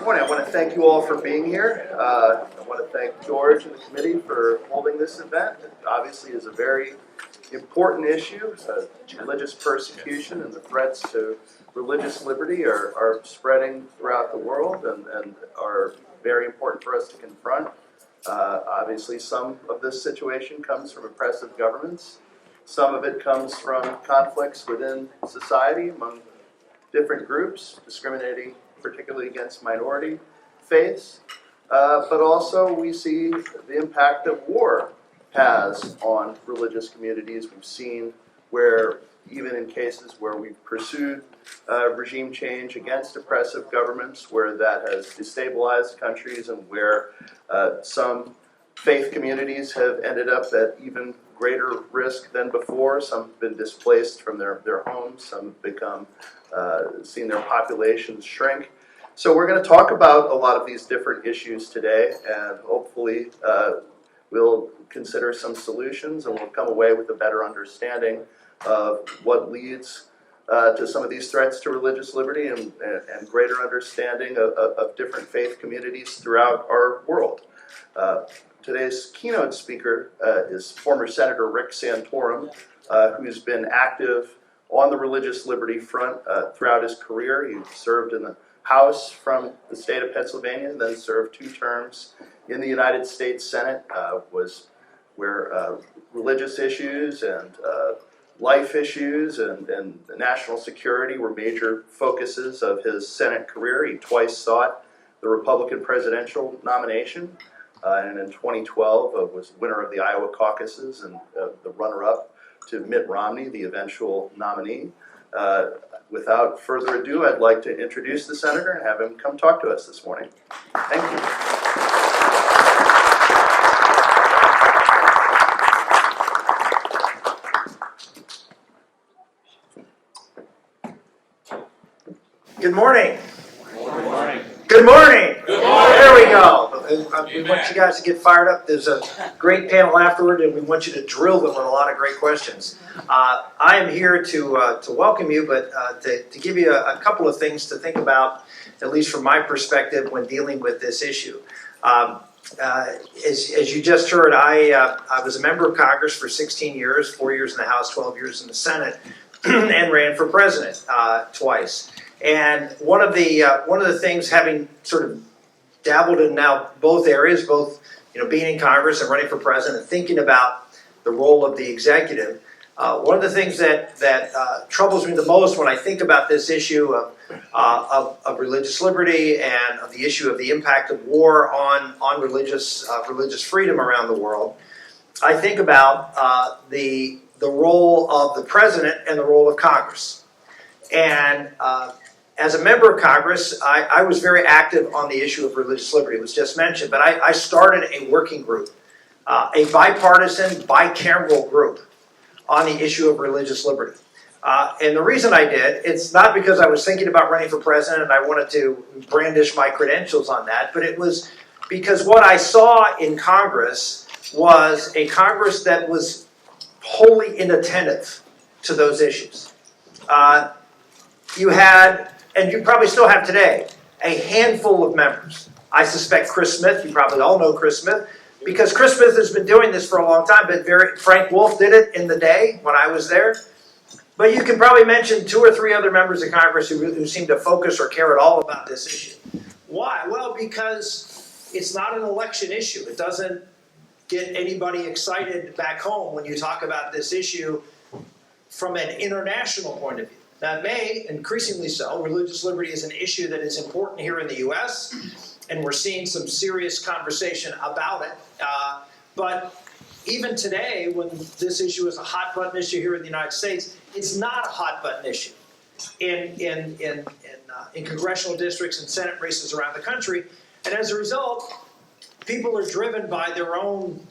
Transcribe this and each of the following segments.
Morning. I want to thank you all for being here. I want to thank George and the committee for holding this event. It obviously is a very important issue. Religious persecution and the threats to religious liberty are spreading throughout the world and are very important for us to confront. Obviously, some of this situation comes from oppressive governments. Some of it comes from conflicts within society among different groups, discriminating particularly against minority faiths, but also we see the impact that war has on religious communities. We've seen where, even in cases where we've pursued regime change against oppressive governments, where that has destabilized countries and where some faith communities have ended up at even greater risk than before. Some have been displaced from their homes, some have become seen their populations shrink. So we're going to talk about a lot of these different issues today, and hopefully we'll consider some solutions and we'll come away with a better understanding of what leads to some of these threats to religious liberty and greater understanding of different faith communities throughout our world. Today's keynote speaker is former Senator Rick Santorum, who's been active on the religious liberty front throughout his career. He served in the House from the state of Pennsylvania, and then served 2 terms in the United States Senate, was where religious issues and life issues and national security were major focuses of his Senate career. He twice sought the Republican presidential nomination, and in 2012 was winner of the Iowa caucuses and the runner-up to Mitt Romney, the eventual nominee. Without further ado, I'd like to introduce the senator and have him come talk to us this morning. Thank you. Good morning. Good morning. Good morning. Good morning. There we go. We want you guys to get fired up. There's a great panel afterward, and we want you to drill them with a lot of great questions. I am here to welcome you, but to give you a couple of things to think about, at least from my perspective, when dealing with this issue. As you just heard, I was a member of Congress for 16 years, 4 years in the House, 12 years in the Senate, and ran for president twice. And one of the things, having sort of dabbled in now both areas, both being in Congress and running for president, and thinking about the role of the executive, one of the things that troubles me the most when I think about this issue of religious liberty and of the issue of the impact of war on religious freedom around the world, I think about the role of the president and the role of Congress. And as a member of Congress, I was very active on the issue of religious liberty. It was just mentioned, but I started a working group, a bipartisan, bicameral group on the issue of religious liberty. And the reason I did, it's not because I was thinking about running for president and I wanted to brandish my credentials on that, but it was because what I saw in Congress was a Congress that was wholly inattentive to those issues. You had, and you probably still have today, a handful of members. I suspect Chris Smith, you probably all know Chris Smith, because Chris Smith has been doing this for a long time, but Frank Wolf did it in the day when I was there. But you can probably mention 2 or 3 other members of Congress who seem to focus or care at all about this issue. Why? Well, because it's not an election issue. It doesn't get anybody excited back home when you talk about this issue from an international point of view. Now, it may, increasingly so, religious liberty is an issue that is important here in the U.S., and we're seeing some serious conversation about it. But even today, when this issue is a hot-button issue here in the United States, it's not a hot-button issue in congressional districts and Senate races around the country. And as a result, people are driven by their own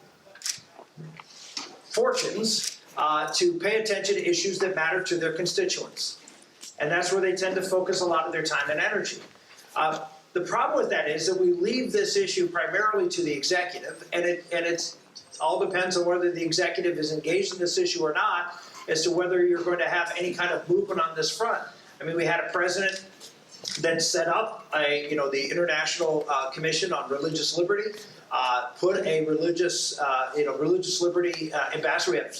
fortunes to pay attention to issues that matter to their constituents. And that's where they tend to focus a lot of their time and energy. The problem with that is that we leave this issue primarily to the executive, and it all depends on whether the executive is engaged in this issue or not, as to whether you're going to have any kind of movement on this front. I mean, we had a president then set up the International Commission on Religious Liberty, put a religious liberty ambassador. We have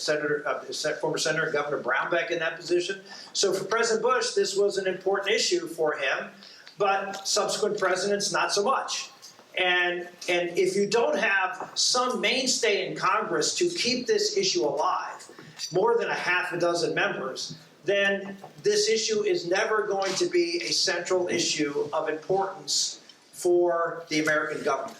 former Senator Governor Brownback in that position. So for President Bush, this was an important issue for him, but subsequent presidents, not so much. And if you don't have some mainstay in Congress to keep this issue alive, more than a half a dozen members, then this issue is never going to be a central issue of importance for the American government.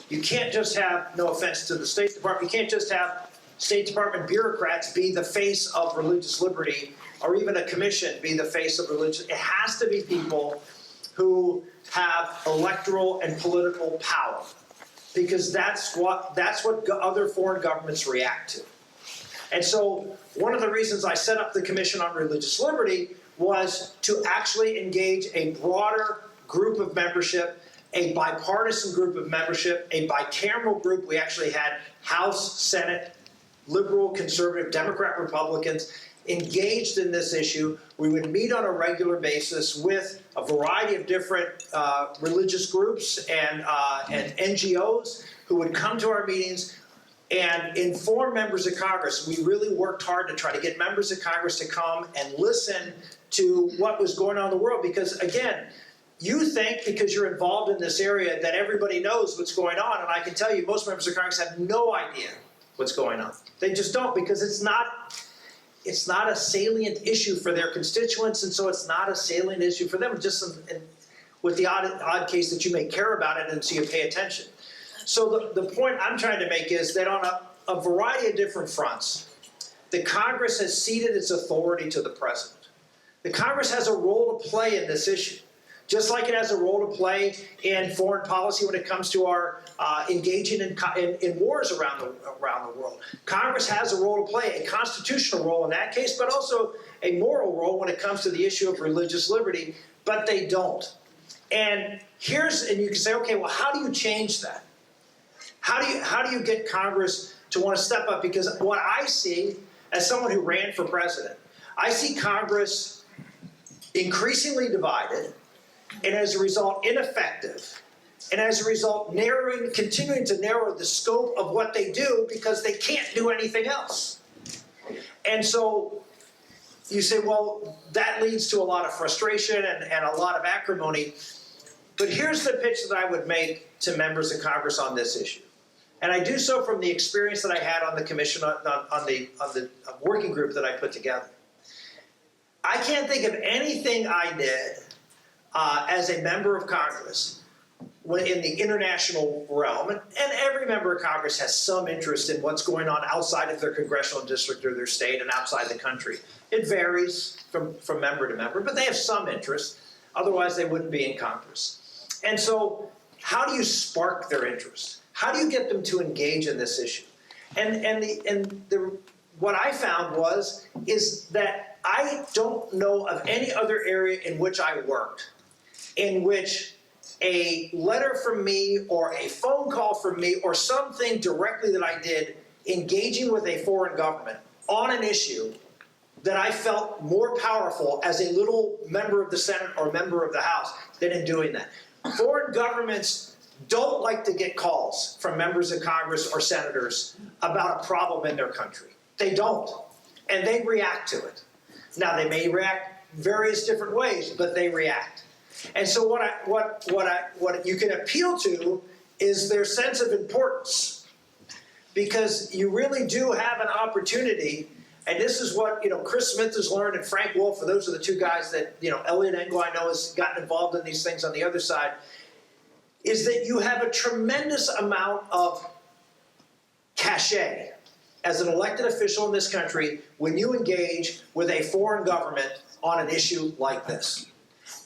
You can't just have, no offense to the State Department, you can't just have State Department bureaucrats be the face of religious liberty, or even a commission be the face of religion. It has to be people who have electoral and political power, because that's what other foreign governments react to. And so one of the reasons I set up the Commission on Religious Liberty was to actually engage a broader group of membership, a bipartisan group of membership, a bicameral group. We actually had House, Senate, liberal, conservative, Democrat, Republicans engaged in this issue. We would meet on a regular basis with a variety of different religious groups and NGOs who would come to our meetings and inform members of Congress. We really worked hard to try to get members of Congress to come and listen to what was going on in the world. Because again, you think because you're involved in this area that everybody knows what's going on. And I can tell you most members of Congress have no idea what's going on. They just don't, because it's not a salient issue for their constituents, and so it's not a salient issue for them, just with the odd case that you may care about it and so you pay attention. So the point I'm trying to make is that on a variety of different fronts, the Congress has ceded its authority to the President. The Congress has a role to play in this issue, just like it has a role to play in foreign policy when it comes to our engaging in wars around the world. Congress has a role to play, a constitutional role in that case, but also a moral role when it comes to the issue of religious liberty, but they don't. And you can say, okay, well, how do you change that? How do you get Congress to want to step up? Because what I see, as someone who ran for president, I see Congress increasingly divided, and as a result, ineffective, and as a result, continuing to narrow the scope of what they do because they can't do anything else. And so you say, well, that leads to a lot of frustration and a lot of acrimony. But here's the pitch that I would make to members of Congress on this issue. And I do so from the experience that I had on the commission, on the working group that I put together. I can't think of anything I did as a member of Congress in the international realm, and every member of Congress has some interest in what's going on outside of their congressional district or their state and outside the country. It varies from member to member, but they have some interest. Otherwise, they wouldn't be in Congress. And so how do you spark their interest? How do you get them to engage in this issue? What I found is that I don't know of any other area in which I worked in which a letter from me or a phone call from me or something directly that I did engaging with a foreign government on an issue that I felt more powerful as a little member of the Senate or member of the House than in doing that. Foreign governments don't like to get calls from members of Congress or senators about a problem in their country. They don't. And they react to it. Now, they may react various different ways, but they react. And so what you can appeal to is their sense of importance, because you really do have an opportunity. And this is what Chris Smith has learned, and Frank Wolf. For those are the two guys that Elliot Engel I know has gotten involved in these things on the other side. Is that you have a tremendous amount of cachet as an elected official in this country when you engage with a foreign government on an issue like this.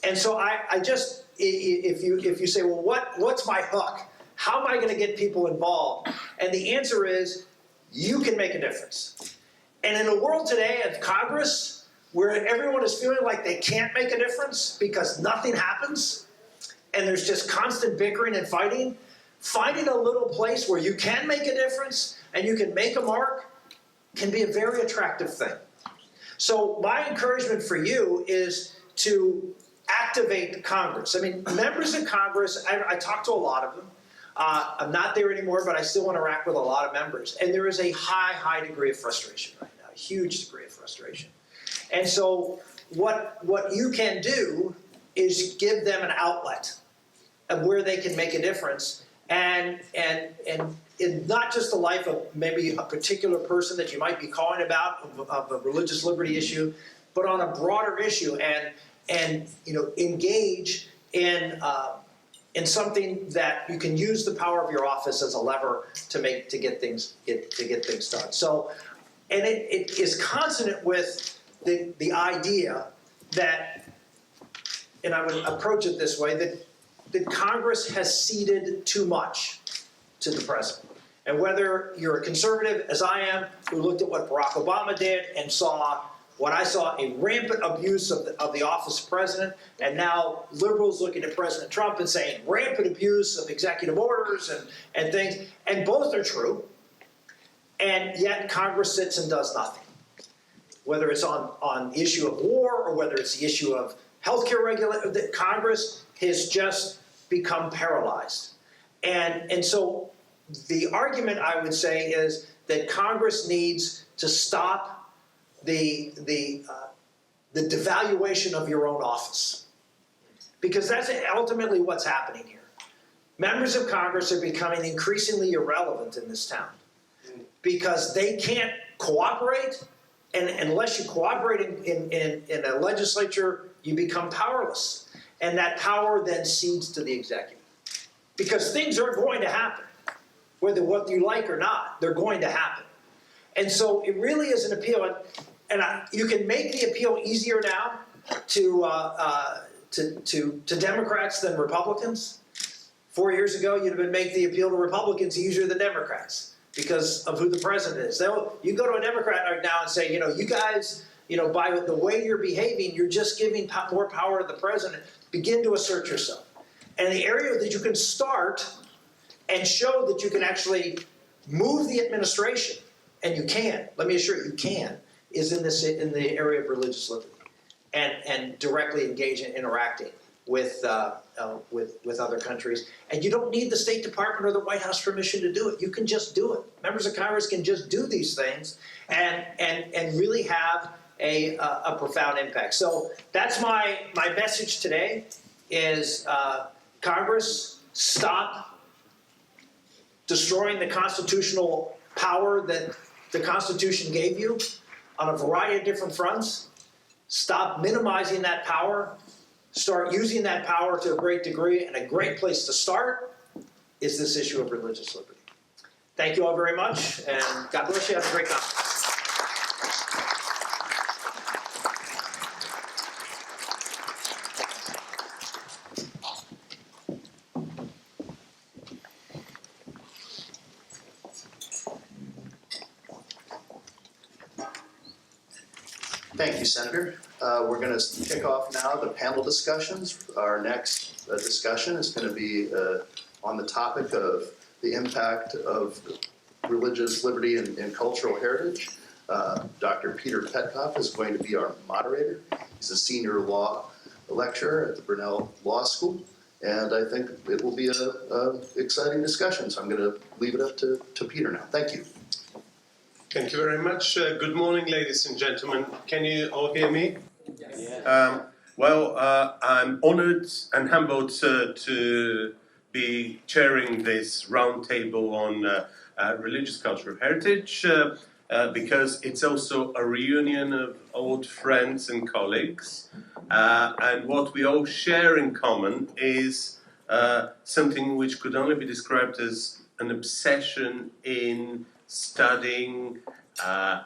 And so I just, if you say, well, what's my hook? How am I going to get people involved? And the answer is, you can make a difference. And in a world today of Congress, where everyone is feeling like they can't make a difference because nothing happens, and there's just constant bickering and fighting, finding a little place where you can make a difference and you can make a mark can be a very attractive thing. So my encouragement for you is to activate Congress. I mean, members of Congress, I talk to a lot of them. I'm not there anymore, but I still interact with a lot of members. And there is a high degree of frustration right now, a huge degree of frustration. And so what you can do is give them an outlet of where they can make a difference, and in not just the life of maybe a particular person that you might be calling about of a religious liberty issue, but on a broader issue, and engage in something that you can use the power of your office as a lever to get things done. So, and it is consonant with the idea that, and I would approach it this way, that Congress has ceded too much to the president. And whether you're a conservative, as I am, who looked at what Barack Obama did and saw what I saw, a rampant abuse of the office of president, and now liberals looking at President Trump and saying rampant abuse of executive orders and things, and both are true, and yet Congress sits and does nothing. Whether it's on the issue of war or whether it's the issue of healthcare regulation, Congress has just become paralyzed. And so the argument, I would say, is that Congress needs to stop the devaluation of your own office, because that's ultimately what's happening here. Members of Congress are becoming increasingly irrelevant in this town because they can't cooperate, and unless you cooperate in a legislature, you become powerless. And that power then cedes to the executive. Because things are going to happen. Whether what you like or not, they're going to happen. And so it really is an appeal. And you can make the appeal easier now to Democrats than Republicans. 4 years ago, you'd have made the appeal to Republicans easier than Democrats because of who the president is. You go to a Democrat right now and say, you guys, by the way you're behaving, you're just giving more power to the president. Begin to assert yourself. And the area that you can start and show that you can actually move the administration, and you can, let me assure you, you can, is in the area of religious liberty and directly engage in interacting with other countries. And you don't need the State Department or the White House permission to do it. You can just do it. Members of Congress can just do these things and really have a profound impact. So that's my message today is Congress, stop destroying the constitutional power that the Constitution gave you on a variety of different fronts. Stop minimizing that power. Start using that power to a great degree, and a great place to start is this issue of religious liberty. Thank you all very much, and God bless you. Have a great conference. Thank you, Senator. We're going to kick off now the panel discussions. Our next discussion is going to be on the topic of the impact of religious liberty and cultural heritage. Dr. Peter Petkoff is going to be our moderator. He's a senior law lecturer at the Brunel Law School, and I think it will be an exciting discussion. So I'm going to leave it up to Peter now. Thank you. Thank you very much. Good morning, ladies and gentlemen. Can you all hear me? Yes. I'm honored and humbled to be chairing this roundtable on religious cultural heritage because it's also a reunion of old friends and colleagues. And what we all share in common is something which could only be described as an obsession in studying,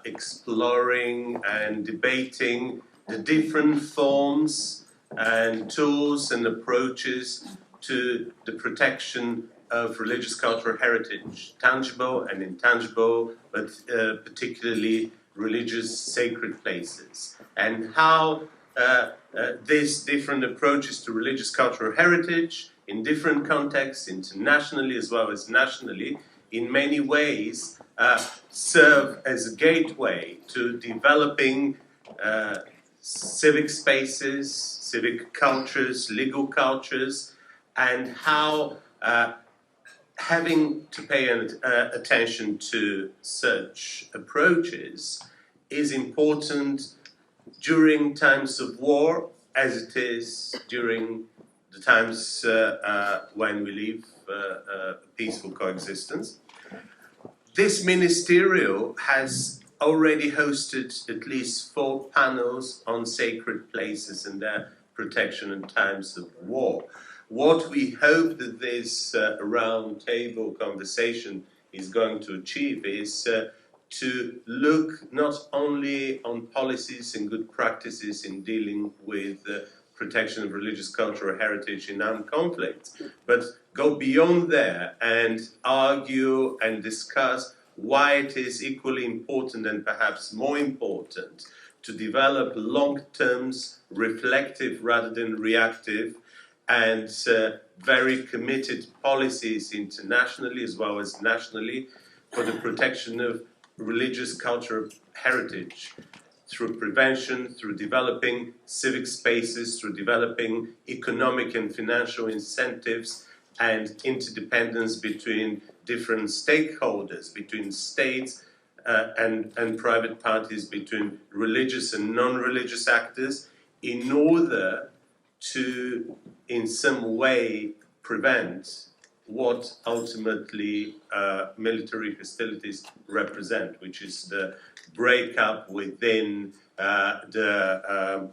exploring and debating the different forms and tools and approaches to the protection of religious cultural heritage, tangible and intangible, but particularly religious sacred places, and how these different approaches to religious cultural heritage in different contexts, internationally as well as nationally, in many ways serve as a gateway to developing civic spaces, civic cultures, legal cultures, and how having to pay attention to such approaches is important during times of war, as it is during the times when we live a peaceful coexistence. This ministerial has already hosted at least 4 panels on sacred places and their protection in times of war. What we hope that this round table conversation is going to achieve is to look not only on policies and good practices in dealing with protection of religious cultural heritage in armed conflicts, but go beyond there and argue and discuss why it is equally important and perhaps more important to develop long-term, reflective rather than reactive, and very committed policies internationally as well as nationally for the protection of religious cultural heritage through prevention, through developing civic spaces, through developing economic and financial incentives and interdependence between different stakeholders, between states and private parties, between religious and non-religious actors, in order to, in some way, prevent what ultimately military hostilities represent, which is the breakup within the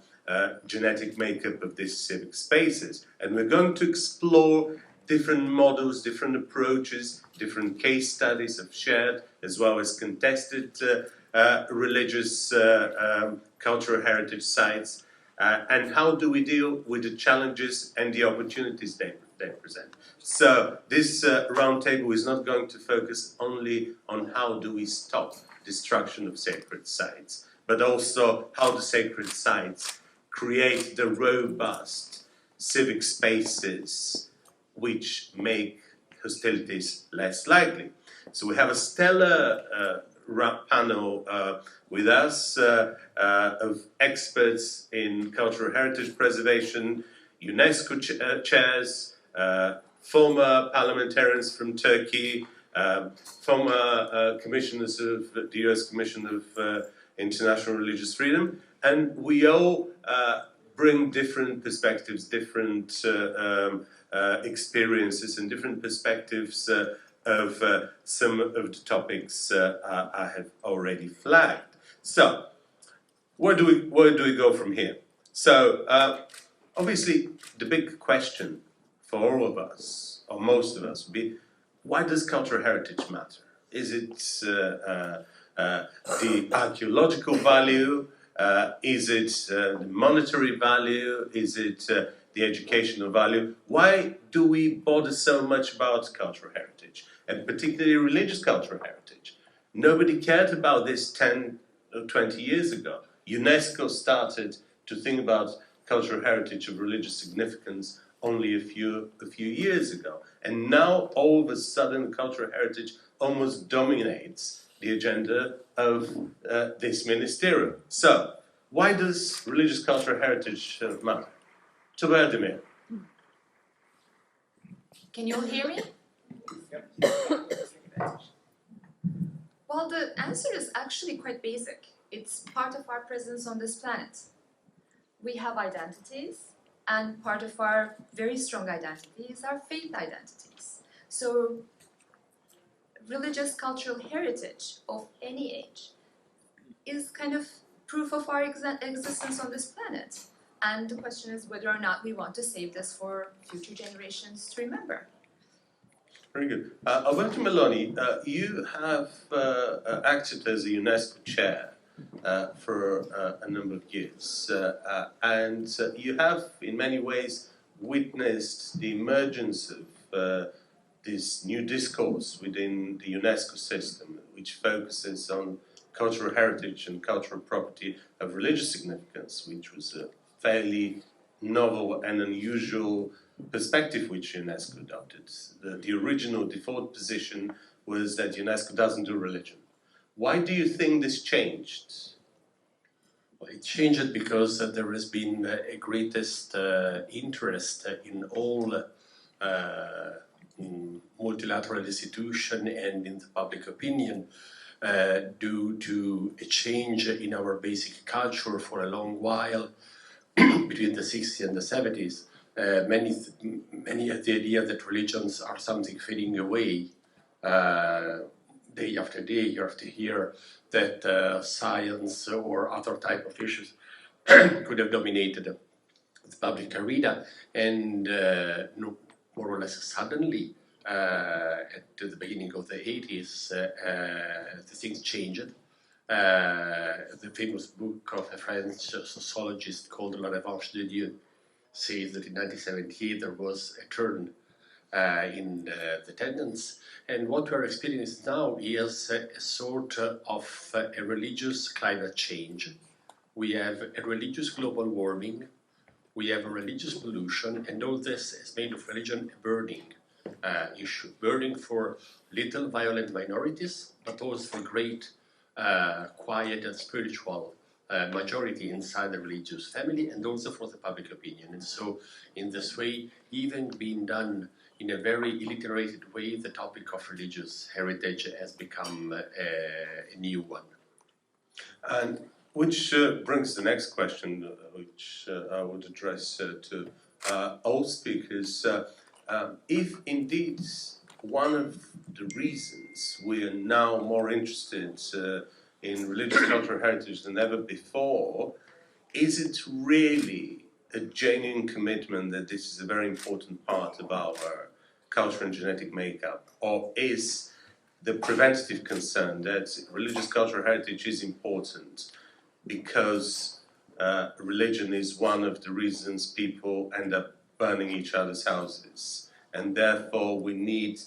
genetic makeup of these civic spaces. And we're going to explore different models, different approaches, different case studies have shared, as well as contested religious cultural heritage sites. And how do we deal with the challenges and the opportunities they present? So this roundtable is not going to focus only on how do we stop destruction of sacred sites, but also how the sacred sites create the robust civic spaces which make hostilities less likely. So we have a stellar panel with us of experts in cultural heritage preservation, UNESCO chairs, former parliamentarians from Turkey, former commissioners of the US Commission of International Religious Freedom, and we all bring different perspectives, different experiences and different perspectives of some of the topics I have already flagged. So, where do we go from here? So, obviously, the big question for all of us, or most of us, would be, why does cultural heritage matter? Is it the archaeological value? Is it the monetary value? Is it the educational value? Why do we bother so much about cultural heritage, and particularly religious cultural heritage? Nobody cared about this 10 or 20 years ago. UNESCO started to think about cultural heritage of religious significance only a few years ago. And now, all of a sudden, cultural heritage almost dominates the agenda of this ministerial. So, why does religious cultural heritage matter? Tuba Demir. Can you all hear me? Well, the answer is actually quite basic. It's part of our presence on this planet. We have identities, and part of our very strong identity is our faith identities. So, religious cultural heritage of any age is kind of proof of our existence on this planet. And the question is whether or not we want to save this for future generations to remember. Very good. Alberto Meloni, you have acted as a UNESCO chair for a number of years, and you have, in many ways, witnessed the emergence of this new discourse within the UNESCO system, which focuses on cultural heritage and cultural property of religious significance, which was a fairly novel and unusual perspective which UNESCO adopted. The original default position was that UNESCO doesn't do religion. Why do you think this changed? Well, It changed because there has been a greatest interest in all multilateral institutions and in the public opinion due to a change in our basic culture for a long while between the 60s and the 70s. Many of the idea that religions are something fading away day after day, year after year, that science or other type of issues could have dominated the public arena, and more or less suddenly, at the beginning of the 80s, the things changed. The famous book of a French sociologist called La Revanche de Dieu says that in 1978 there was a turn in the tendency, and what we are experiencing now is a sort of a religious climate change. We have a religious global warming, we have a religious pollution, and all this is made of religion a burning issue. Burning for little violent minorities, but also for great quiet and spiritual majority inside the religious family, and also for the public opinion. And so in this way, even being done in a very illiterated way, the topic of religious heritage has become a new one. And which brings the next question, which I would address to all speakers. If indeed one of the reasons we are now more interested in religious cultural heritage than ever before, is it really a genuine commitment that this is a very important part of our cultural and genetic makeup? Or is the preventative concern that religious cultural heritage is important because religion is one of the reasons people end up burning each other's houses, and therefore we need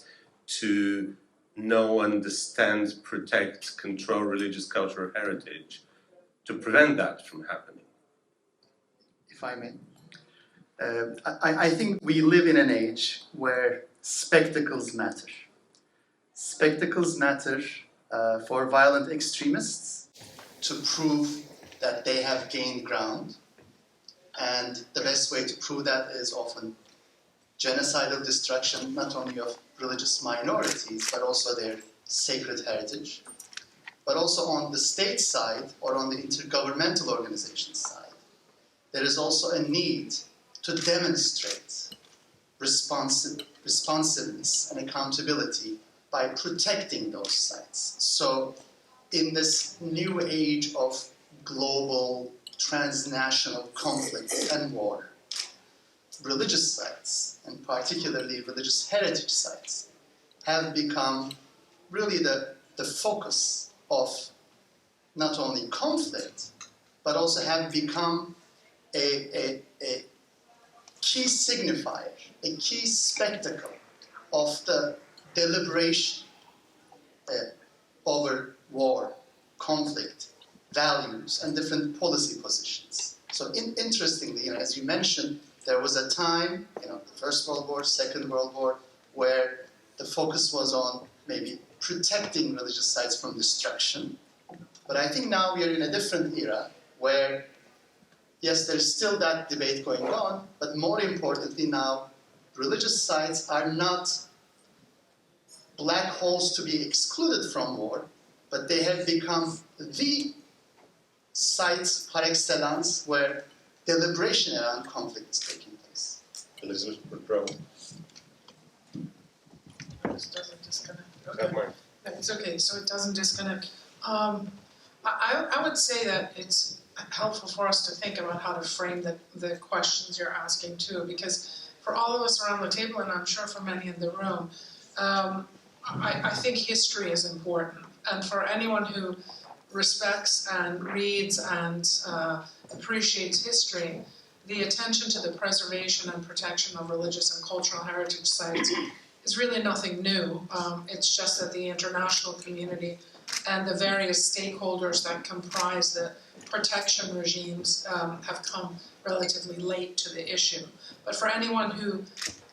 to know, understand, protect, control religious cultural heritage to prevent that from happening? If I may. I think we live in an age where spectacles matter. Spectacles matter for violent extremists to prove that they have gained ground. And the best way to prove that is often genocidal destruction, not only of religious minorities, but also their sacred heritage, but also on the state side or on the intergovernmental organization side. There is also a need to demonstrate responsiveness and accountability by protecting those sites. So in this new age of global transnational conflict and war, religious sites, and particularly religious heritage sites, have become really the focus of not only conflict, but also have become a key signifier, a key spectacle of the deliberation over war, conflict, values, and different policy positions. So interestingly, as you mentioned, there was a time, the First World War, Second World War, where the focus was on maybe protecting religious sites from destruction. But I think now we are in a different era where, yes, there's still that debate going on, but more importantly now, religious sites are not black holes to be excluded from war, but they have become the sites par excellence where deliberation around conflict is taking place. Elizabeth Brown. It doesn't disconnect. Okay. It's okay, so it doesn't disconnect. I would say that it's helpful for us to think about how to frame the questions you're asking too, because for all of us around the table, and I'm sure for many in the room, I think history is important. And for anyone who respects and reads and appreciates history, the attention to the preservation and protection of religious and cultural heritage sites is really nothing new. It's just that the international community and the various stakeholders that comprise the protection regimes have come relatively late to the issue. But for anyone who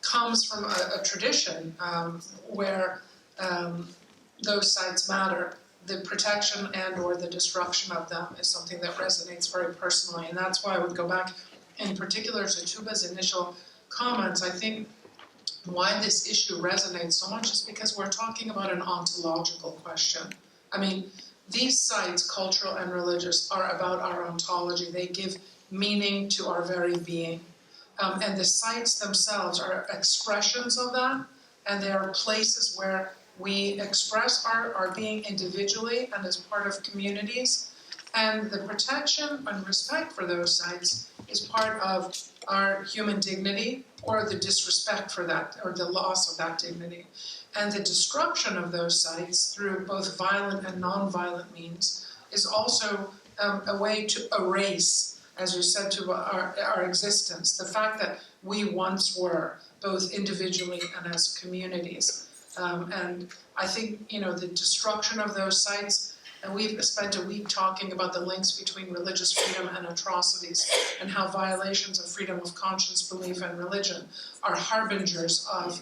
comes from a tradition where those sites matter, the protection and or the destruction of them is something that resonates very personally, and that's why I would go back in particular to Tuba's initial comments. I think why this issue resonates so much is because we're talking about an ontological question. I mean, these sites, cultural and religious, are about our ontology. They give meaning to our very being. And the sites themselves are expressions of that, and they are places where we express our being individually and as part of communities. And the protection and respect for those sites is part of our human dignity, or the disrespect for that, or the loss of that dignity. And the destruction of those sites through both violent and non-violent means is also a way to erase, as you said, to our existence, the fact that we once were, both individually and as communities. And I think, the destruction of those sites, and we've spent a week talking about the links between religious freedom and atrocities, and how violations of freedom of conscience, belief, and religion are harbingers of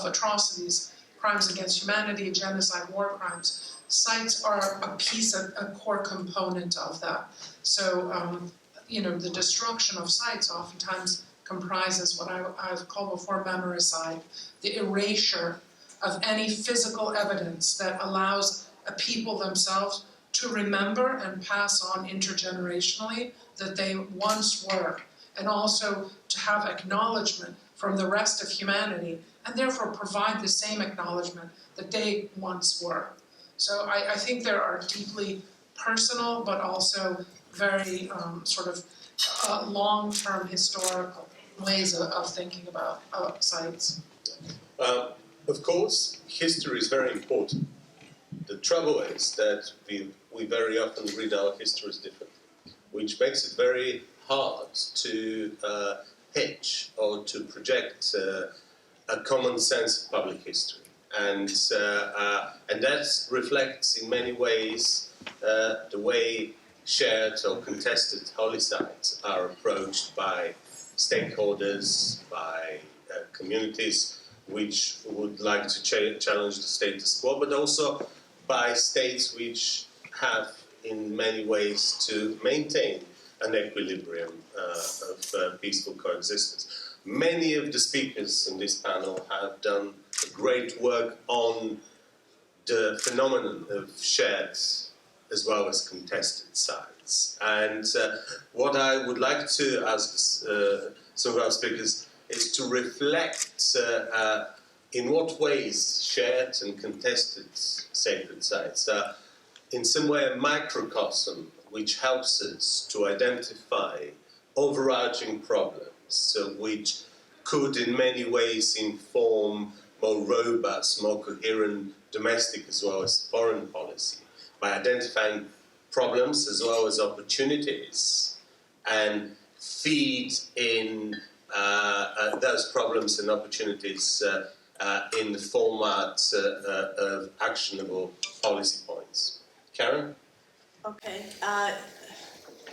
atrocities, crimes against humanity, genocide, war crimes. Sites are a core component of that. So, the destruction of sites oftentimes comprises what I've called before memoricide, the erasure of any physical evidence that allows a people themselves to remember and pass on intergenerationally that they once were, and also to have acknowledgement from the rest of humanity, and therefore provide the same acknowledgement that they once were. So I think there are deeply personal, but also very long-term historical ways of thinking about sites. Of course, history is very important. The trouble is that we very often read our histories differently, which makes it very hard to pitch or to project a common sense of public history. And that reflects in many ways the way shared or contested holy sites are approached by stakeholders, by communities which would like to challenge the status quo, but also by states which have in many ways to maintain an equilibrium of peaceful coexistence. Many of the speakers in this panel have done great work on the phenomenon of shared as well as contested sites. And what I would like to ask some of our speakers is to reflect in what ways shared and contested sacred sites are in some way a microcosm which helps us to identify overarching problems which could in many ways inform more robust, more coherent domestic as well as foreign policy by identifying problems as well as opportunities and feed in those problems and opportunities in the format of actionable policy points. Karen? Okay,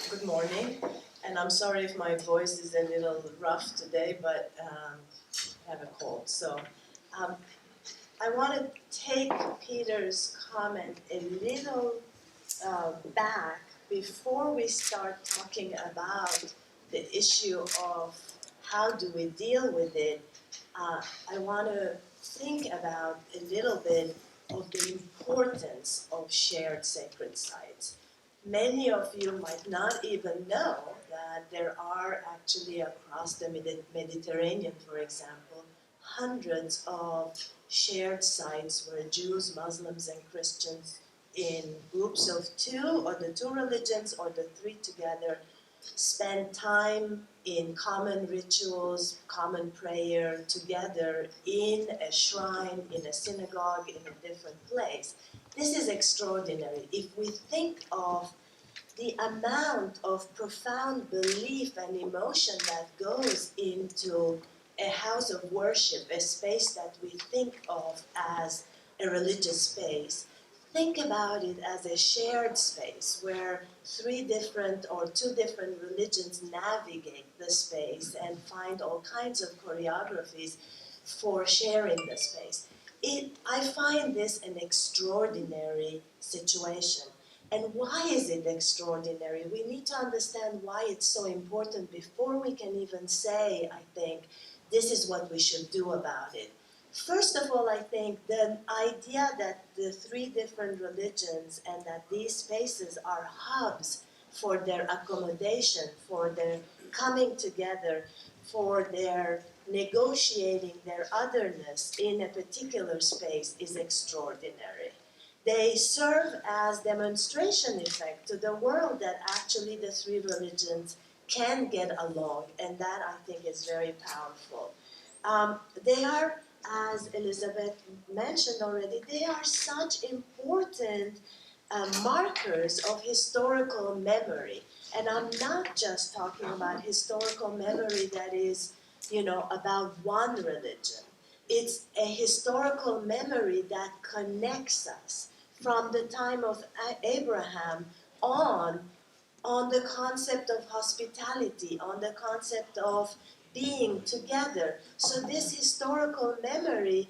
good morning, and I'm sorry if my voice is a little rough today, but I have a cold. So I want to take Peter's comment a little back before we start talking about the issue of how do we deal with it. I want to think about a little bit of the importance of shared sacred sites. Many of you might not even know that there are actually across the Mediterranean, for example, hundreds of shared sites where Jews, Muslims, and Christians in groups of two, or the two religions, or the three together, spend time in common rituals, common prayer together in a shrine, in a synagogue, in a different place. This is extraordinary. If we think of the amount of profound belief and emotion that goes into a house of worship, a space that we think of as a religious space, think about it as a shared space where three different or two different religions navigate the space and find all kinds of choreographies for sharing the space. I find this an extraordinary situation. And why is it extraordinary? We need to understand why it's so important before we can even say, I think, this is what we should do about it. First of all, I think the idea that the three different religions and that these spaces are hubs for their accommodation, for their coming together, for their negotiating their otherness in a particular space is extraordinary. They serve as demonstration effect to the world that actually the three religions can get along, and that I think is very powerful. They are, as Elizabeth mentioned already, they are such important markers of historical memory. And I'm not just talking about historical memory that is, about one religion. It's a historical memory that connects us from the time of Abraham on the concept of hospitality, on the concept of being together. So this historical memory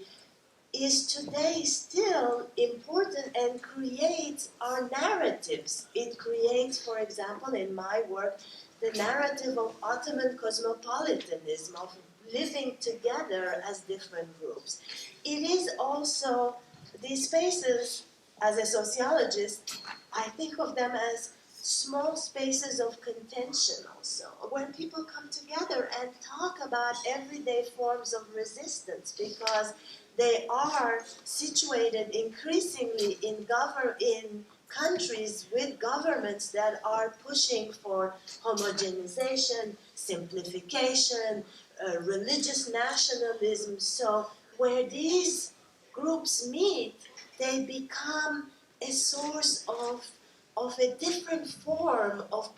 is today still important and creates our narratives. It creates, for example, in my work, the narrative of Ottoman cosmopolitanism, of living together as different groups. It is also, these spaces, as a sociologist, I think of them as small spaces of contention also, when people come together and talk about everyday forms of resistance, because they are situated increasingly in countries with governments that are pushing for homogenization, simplification, religious nationalism. So where these groups meet, they become a source of a different form of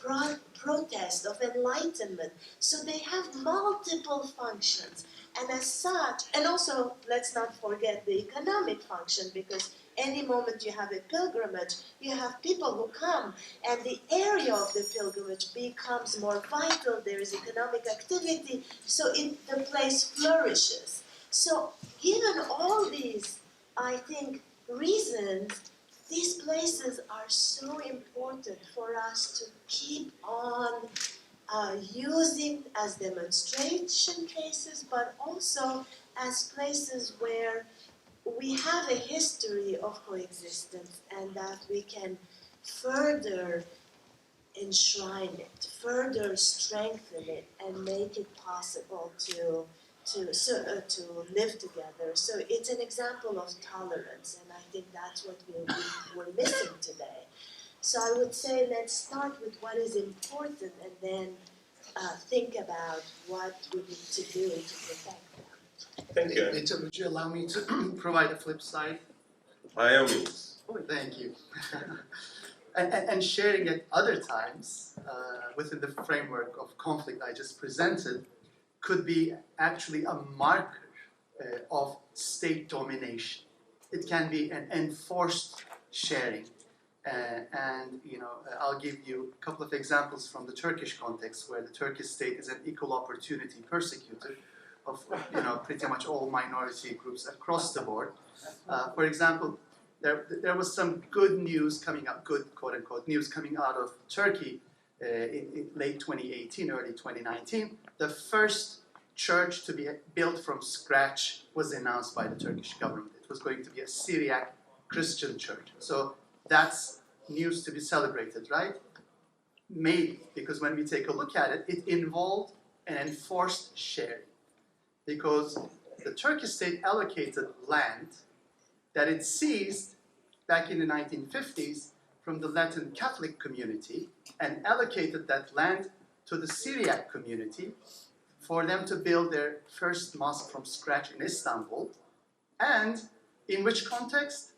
protest, of enlightenment. So they have multiple functions. And as such, and also let's not forget the economic function, because any moment you have a pilgrimage, you have people who come, and the area of the pilgrimage becomes more vital, there is economic activity, so the place flourishes. So given all these, I think, reasons, these places are so important for us to keep on using as demonstration cases, but also as places where we have a history of coexistence and that we can further enshrine it, further strengthen it, and make it possible to live together. So it's an example of tolerance, and I think that's what we're missing today. So I would say let's start with what is important and then think about what we need to do to protect them. Thank you. Victor, would you allow me to provide a flip side? By all means. Oh, thank you. and sharing at other times within the framework of conflict I just presented could be actually a marker of state domination. It can be an enforced sharing. I'll give you a couple of examples from the Turkish context, where the Turkish state is an equal opportunity persecutor of pretty much all minority groups across the board. For example, there was some good news coming up, good quote unquote news coming out of Turkey in late 2018, early 2019. The first church to be built from scratch was announced by the Turkish government. It was going to be a Syriac Christian church. So that's news to be celebrated, right? Maybe, because when we take a look at it, it involved an enforced sharing. Because the Turkish state allocated land that it seized back in the 1950s from the Latin Catholic community and allocated that land to the Syriac community for them to build their first mosque from scratch in Istanbul. And in which context?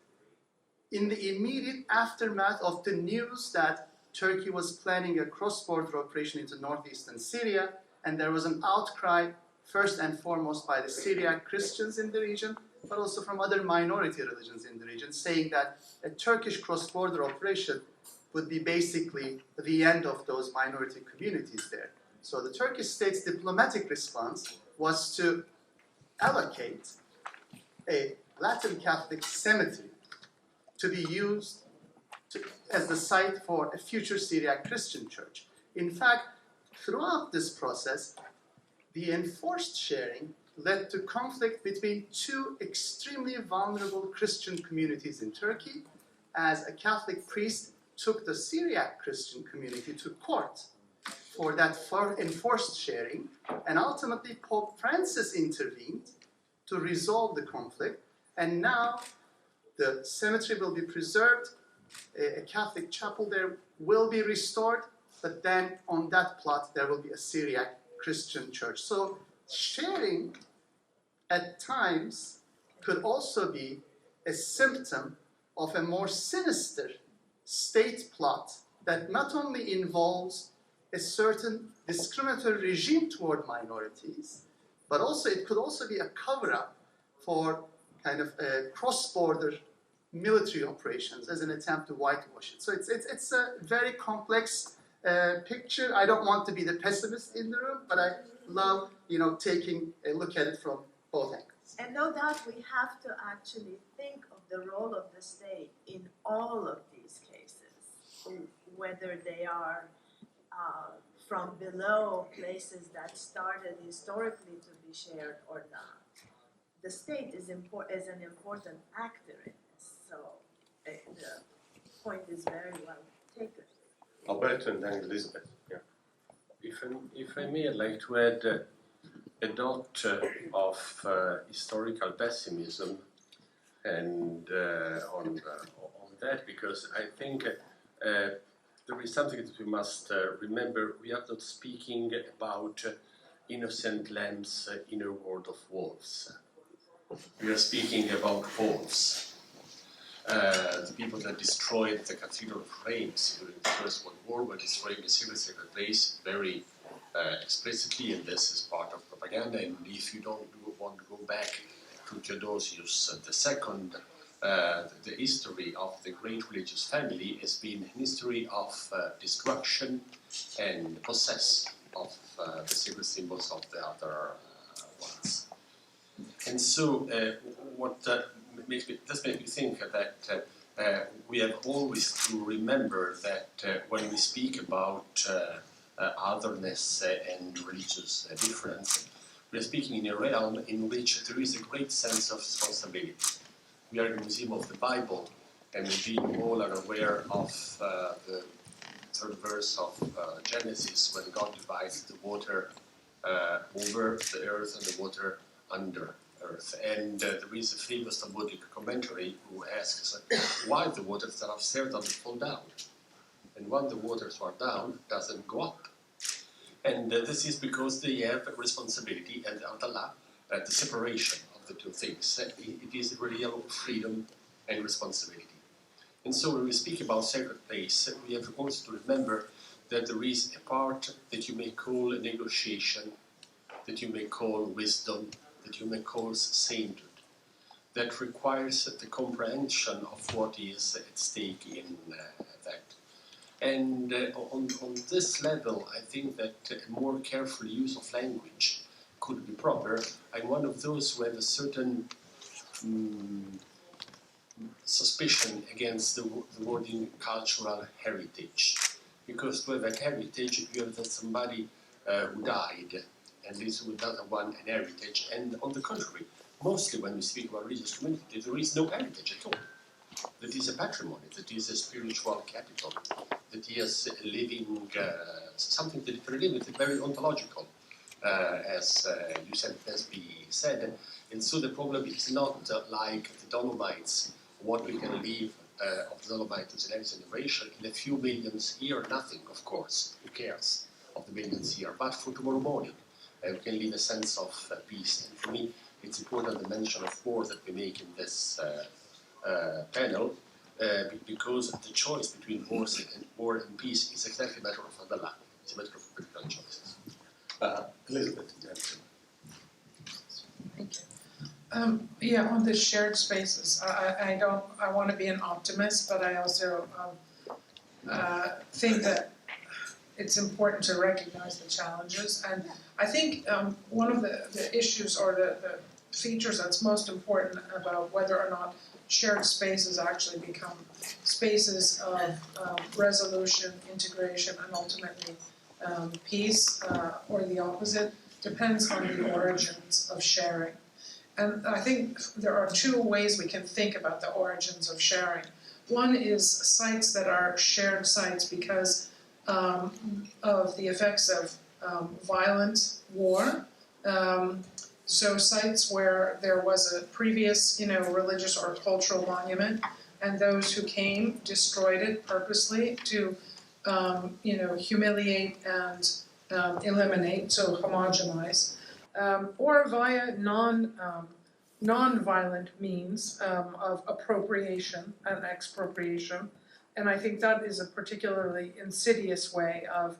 In the immediate aftermath of the news that Turkey was planning a cross-border operation into northeastern Syria, and there was an outcry, first and foremost by the Syriac Christians in the region, but also from other minority religions in the region, saying that a Turkish cross-border operation would be basically the end of those minority communities there. So the Turkish state's diplomatic response was to allocate a Latin Catholic cemetery to be used as the site for a future Syriac Christian church. In fact, throughout this process, the enforced sharing led to conflict between two extremely vulnerable Christian communities in Turkey, as a Catholic priest took the Syriac Christian community to court for that enforced sharing, and ultimately Pope Francis intervened to resolve the conflict, and now the cemetery will be preserved, a Catholic chapel there will be restored, but then on that plot there will be a Syriac Christian church. So sharing at times could also be a symptom of a more sinister state plot that not only involves a certain discriminatory regime toward minorities, but also it could also be a cover-up for kind of cross-border military operations as an attempt to whitewash it. So it's a very complex picture. I don't want to be the pessimist in the room, but I love taking a look at it from both angles. And no doubt we have to actually think of the role of the state in all of these cases, whether they are from below places that started historically to be shared or not. The state is an important actor in this, so the point is very well taken. Alberto and then Elizabeth. Yeah. If I may, I'd like to add a dot of historical pessimism and on that, because I think there is something that we must remember. We are not speaking about innocent lambs in a world of wolves. We are speaking about wolves. The people that destroyed the Cathedral of Reims during the First World War were destroying a civil sacred place very explicitly, and this is part of propaganda. And if you don't want to go back to Theodosius II, the history of the great religious family has been a history of destruction and possess of the sacred symbols of the other ones. And so what makes me think that we have always to remember that when we speak about otherness and religious difference, we are speaking in a realm in which there is a great sense of responsibility. We are in the Museum of the Bible, and we all are aware of the third verse of Genesis, when God divides the water over the earth and the water under earth. And there is a famous Talmudic commentary who asks why the waters that are upstairs doesn't fall down, and when the waters are down, doesn't go up. And this is because they have responsibility and the separation of the two things. It is a real freedom and responsibility. And so when we speak about sacred place, we have also to remember that there is a part that you may call a negotiation, that you may call wisdom, that you may call sainthood, that requires the comprehension of what is at stake in that. And on this level, I think that a more careful use of language could be proper. I'm one of those who have a certain suspicion against the wording cultural heritage. Because to have a heritage, you have that somebody who died, and this with another one an heritage. And on the contrary, mostly when we speak about religious community, there is no heritage at all. That is a patrimony, that is a spiritual capital, that is a living, something that is very ontological, as you said, said. And so the problem is not like the Dolomites, what we can leave of the Dolomites to the next generation. In a few millions here, nothing, of course, who cares of the millions here, but for tomorrow morning, we can leave a sense of peace. And for me, it's important the mention of war that we make in this panel, because the choice between war and peace is exactly a matter of Allah. It's a matter of political choices. Elizabeth. Thank you. Yeah, on the shared spaces, I want to be an optimist, but I also think that it's important to recognize the challenges. And I think one of the issues or the features that's most important about whether or not shared spaces actually become spaces of resolution, integration, and ultimately peace, or the opposite, depends on the origins of sharing. And I think there are two ways we can think about the origins of sharing. One is sites that are shared sites because of the effects of violent war. So sites where there was a previous, religious or cultural monument, and those who came destroyed it purposely to, humiliate and eliminate, so homogenize, or via non-violent means of appropriation and expropriation. And I think that is a particularly insidious way of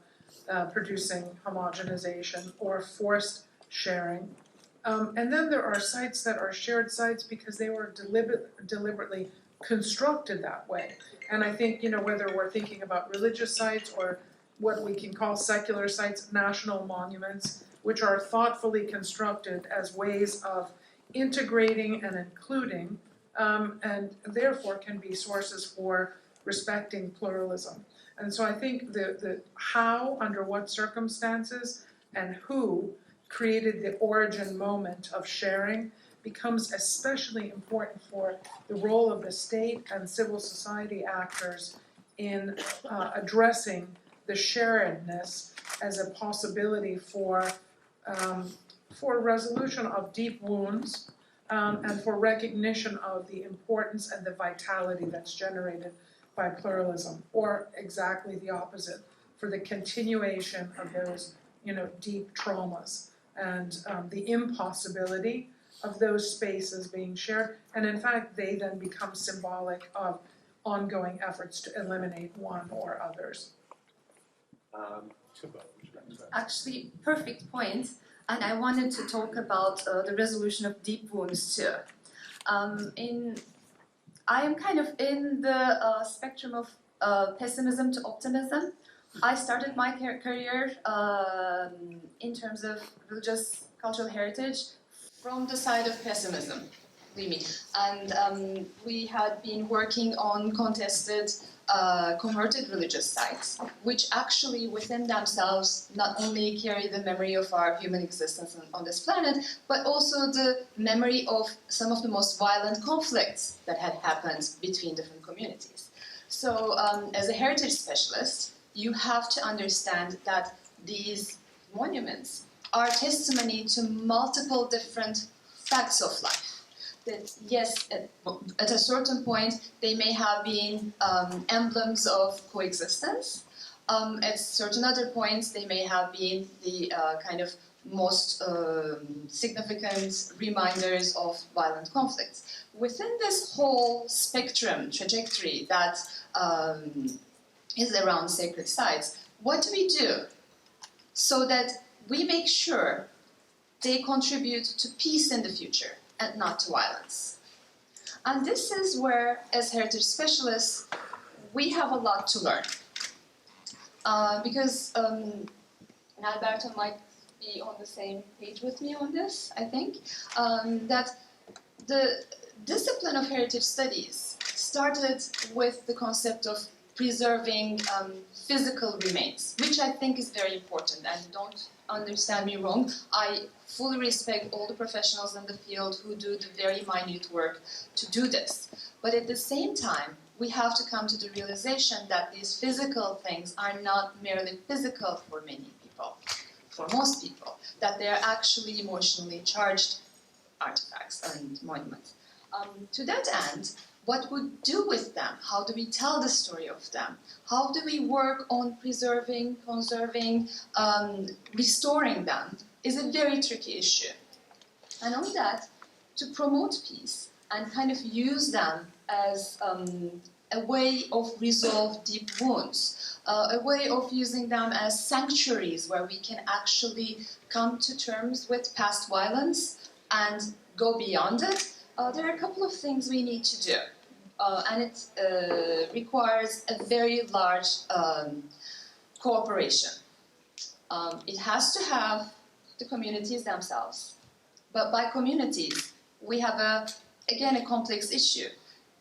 producing homogenization or forced sharing. And then there are sites that are shared sites because they were deliberately constructed that way. And I think, whether we're thinking about religious sites or what we can call secular sites, national monuments, which are thoughtfully constructed as ways of integrating and including, and therefore can be sources for respecting pluralism. And so I think the how, under what circumstances, and who created the origin moment of sharing becomes especially important for the role of the state and civil society actors in addressing the sharedness as a possibility for resolution of deep wounds, and for recognition of the importance and the vitality that's generated by pluralism, or exactly the opposite, for the continuation of those, deep traumas and the impossibility of those spaces being shared. And in fact, they then become symbolic of ongoing efforts to eliminate one or others. Tuba, would you like to add? Actually, perfect point. And I wanted to talk about the resolution of deep wounds too. I am kind of in the spectrum of pessimism to optimism. I started my career in terms of religious cultural heritage from the side of pessimism, believe me. And we had been working on contested converted religious sites, which actually within themselves not only carry the memory of our human existence on this planet, but also the memory of some of the most violent conflicts that had happened between different communities. So as a heritage specialist, you have to understand that these monuments are testimony to multiple different facts of life. That yes, at a certain point, they may have been emblems of coexistence. At certain other points, they may have been the kind of most significant reminders of violent conflicts. Within this whole spectrum trajectory that is around sacred sites, what do we do so that we make sure they contribute to peace in the future and not to violence? And this is where, as heritage specialists, we have a lot to learn. Because Alberto might be on the same page with me on this, I think, that the discipline of heritage studies started with the concept of preserving physical remains, which I think is very important. And don't understand me wrong, I fully respect all the professionals in the field who do the very minute work to do this. But at the same time, we have to come to the realization that these physical things are not merely physical for many people, for most people, that they are actually emotionally charged artifacts and monuments. To that end, what we do with them? How do we tell the story of them? How do we work on preserving, conserving, restoring them is a very tricky issue. And on that, to promote peace and kind of use them as a way of resolve deep wounds, a way of using them as sanctuaries where we can actually come to terms with past violence and go beyond it, there are a couple of things we need to do. And it requires a very large cooperation. It has to have the communities themselves, But by communities, we have again a complex issue.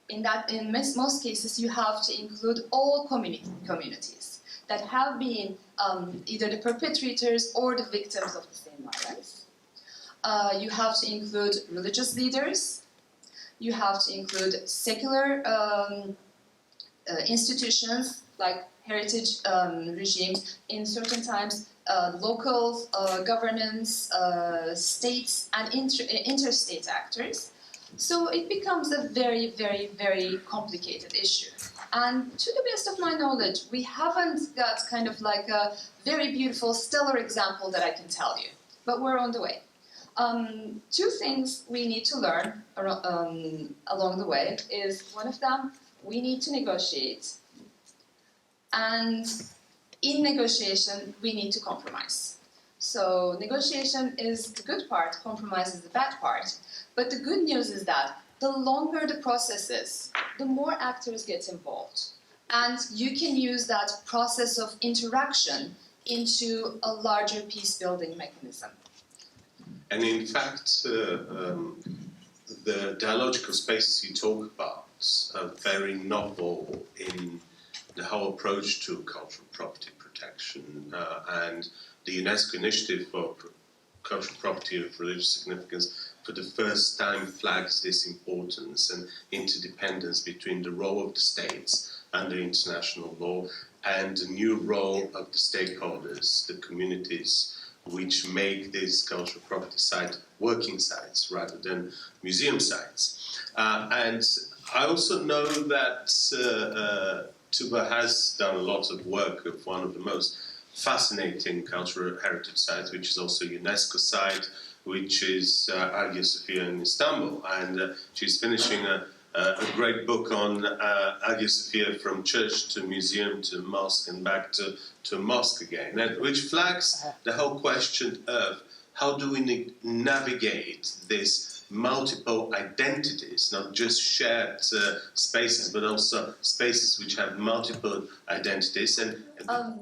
In that, in most cases, you have to include all communities that have been either the perpetrators or the victims of the same violence. You have to include religious leaders. You have to include secular institutions like heritage regimes, in certain times local governance, states, and interstate actors. So it becomes a very, very, very complicated issue. And to the best of my knowledge, we haven't got kind of like a very beautiful, stellar example that I can tell you, but we're on the way. Two things we need to learn along the way is, one of them, we need to negotiate. And in negotiation, we need to compromise. So negotiation is the good part, compromise is the bad part. But the good news is that the longer the process is, the more actors get involved. And you can use that process of interaction into a larger peace-building mechanism. And in fact, the dialogical spaces you talk about are very novel in the whole approach to cultural property protection, and the UNESCO initiative for cultural property of religious significance for the first time flags this importance and interdependence between the role of the states under international law and the new role of the stakeholders, the communities, which make these cultural property sites working sites rather than museum sites. And I also know that Touba has done a lot of work of one of the most fascinating cultural heritage sites, which is also a UNESCO site, which is Hagia Sophia in Istanbul. And she's finishing a great book on Hagia Sophia, from church to museum to mosque and back to mosque again, which flags the whole question of how do we navigate this multiple identities, not just shared spaces, but also spaces which have multiple identities. And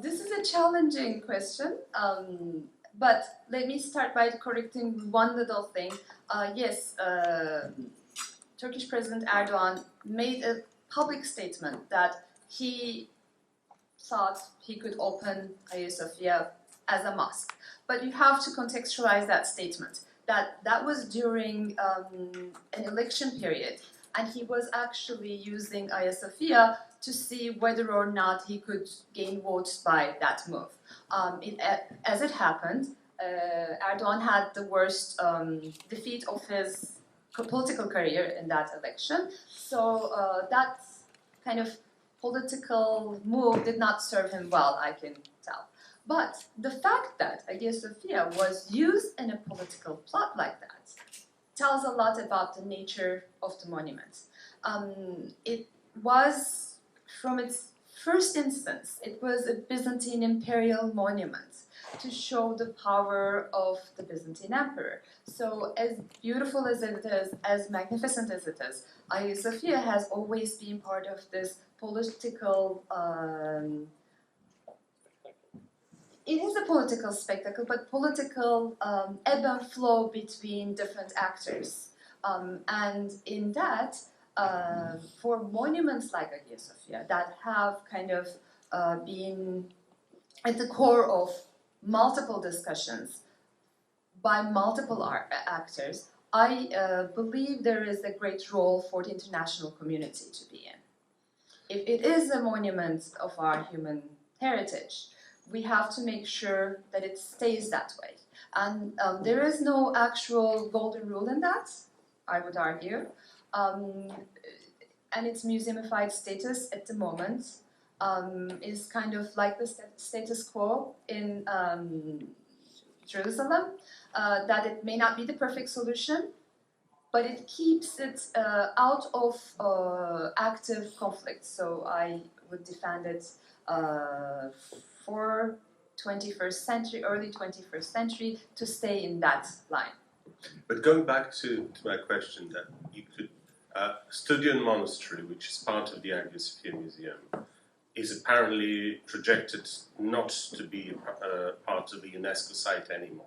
this is a challenging question, but let me start by correcting one little thing. Yes, Turkish President Erdogan made a public statement that he thought he could open Hagia Sophia as a mosque. But you have to contextualize that statement. That was during an election period, and he was actually using Hagia Sophia to see whether or not he could gain votes by that move. As it happened, Erdogan had the worst defeat of his political career in that election, so that kind of political move did not serve him well, I can tell. But the fact that Hagia Sophia was used in a political plot like that tells a lot about the nature of the monument. It was, from its first instance, it was a Byzantine imperial monument to show the power of the Byzantine emperor. So as beautiful as it is, as magnificent as it is, Hagia Sophia has always been part of this political it is a political spectacle, but political ebb and flow between different actors. And in that, for monuments like Hagia Sophia that have kind of been at the core of multiple discussions by multiple actors, I believe there is a great role for the international community to be in. If it is a monument of our human heritage, we have to make sure that it stays that way. And there is no actual golden rule in that, I would argue. And its museumified status at the moment is kind of like the status quo in Jerusalem, that it may not be the perfect solution, but it keeps it out of active conflict. So I would defend it for 21st century, early 21st century, to stay in that line. But going back to my question, that you could, Studian Monastery, which is part of the Hagia Sophia Museum, is apparently projected not to be part of the UNESCO site anymore.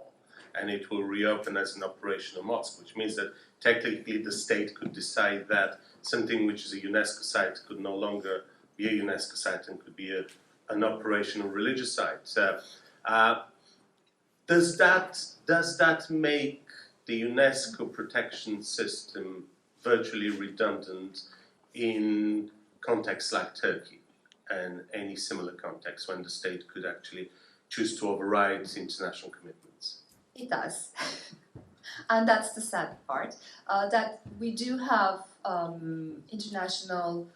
and it will reopen as an operational mosque, which means that technically the state could decide that something which is a UNESCO site could no longer be a UNESCO site and could be an operational religious site. Does that make the UNESCO protection system virtually redundant in contexts like Turkey and any similar context when the state could actually choose to override international commitments? It does. And that's the sad part, that we do have international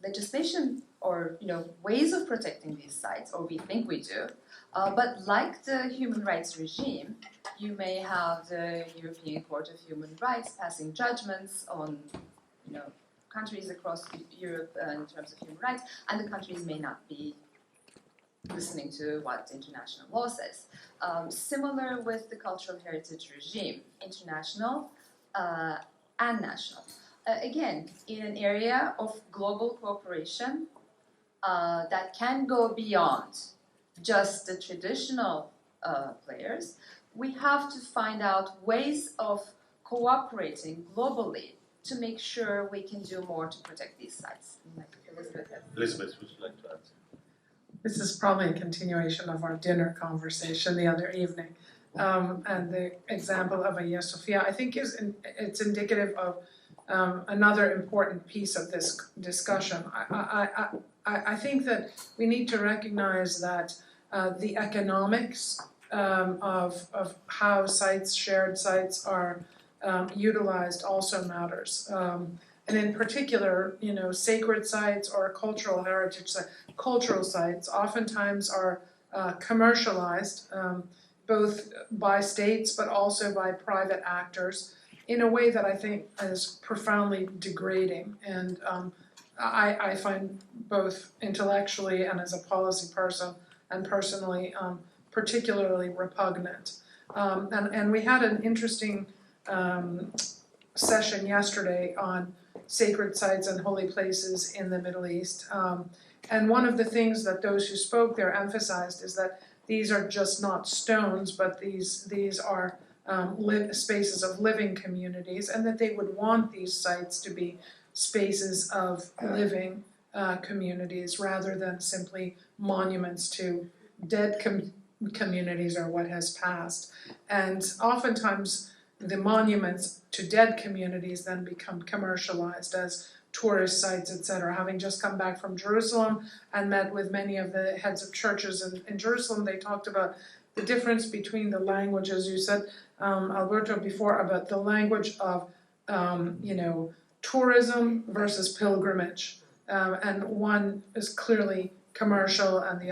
legislation or ways of protecting these sites, or we think we do. But like the human rights regime, you may have the European Court of Human Rights passing judgments on countries across Europe in terms of human rights, and the countries may not be listening to what international law says. Similar with the cultural heritage regime, international and national. Again, in an area of global cooperation that can go beyond just the traditional players, we have to find out ways of cooperating globally to make sure we can do more to protect these sites. Elizabeth, would you like to add? This is probably a continuation of our dinner conversation the other evening. And the example of Hagia Sophia, I think it's indicative of another important piece of this discussion. I think that we need to recognize that the economics of how shared sites are utilized also matters. And in particular, sacred sites or cultural heritage sites, cultural sites oftentimes are commercialized, both by states but also by private actors, in a way that I think is profoundly degrading. And I find both intellectually and as a policy person and personally particularly repugnant. And we had an interesting session yesterday on sacred sites and holy places in the Middle East. And one of the things that those who spoke there emphasized is that these are just not stones, but these are spaces of living communities, and that they would want these sites to be spaces of living communities rather than simply monuments to dead communities or what has passed. And oftentimes the monuments to dead communities then become commercialized as tourist sites, etc. Having just come back from Jerusalem and met with many of the heads of churches in Jerusalem, they talked about the difference between the languages. You said, Alberto, before about the language of, tourism versus pilgrimage, and one is clearly commercial, and the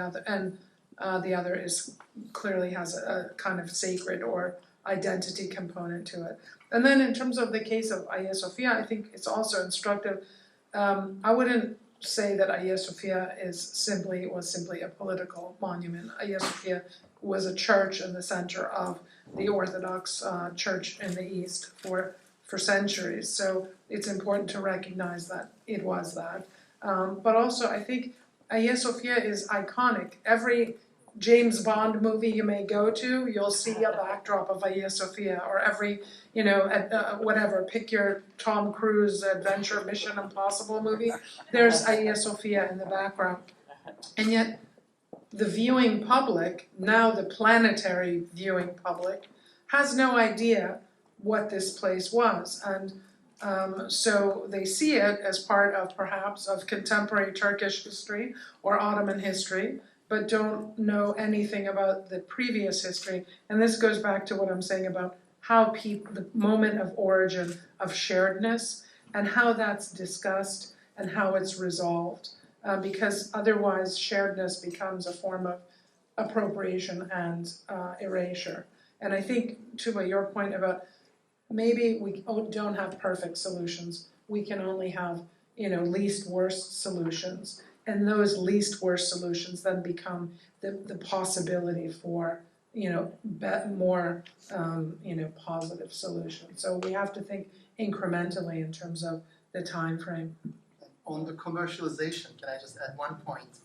other is clearly has a kind of sacred or identity component to it. And then in terms of the case of Hagia Sophia, I think it's also instructive. I wouldn't say that Hagia Sophia was simply a political monument. Hagia Sophia was a church in the center of the Orthodox Church in the East for centuries. So it's important to recognize that it was that. But also I think Hagia Sophia is iconic. Every James Bond movie you may go to, you'll see a backdrop of Hagia Sophia, or every, whatever, pick your Tom Cruise adventure Mission Impossible movie, there's Hagia Sophia in the background. And yet the viewing public, now the planetary viewing public, has no idea what this place was. And so they see it as part of perhaps of contemporary Turkish history or Ottoman history, but don't know anything about the previous history. And this goes back to what I'm saying about how the moment of origin of sharedness and how that's discussed and how it's resolved. Because otherwise sharedness becomes a form of appropriation and erasure. And I think, Tuba, your point about maybe we don't have perfect solutions. We can only have, least worst solutions. And those least worst solutions then become the possibility for, more, positive solutions. So we have to think incrementally in terms of the time frame. On the commercialization, can I just add one point?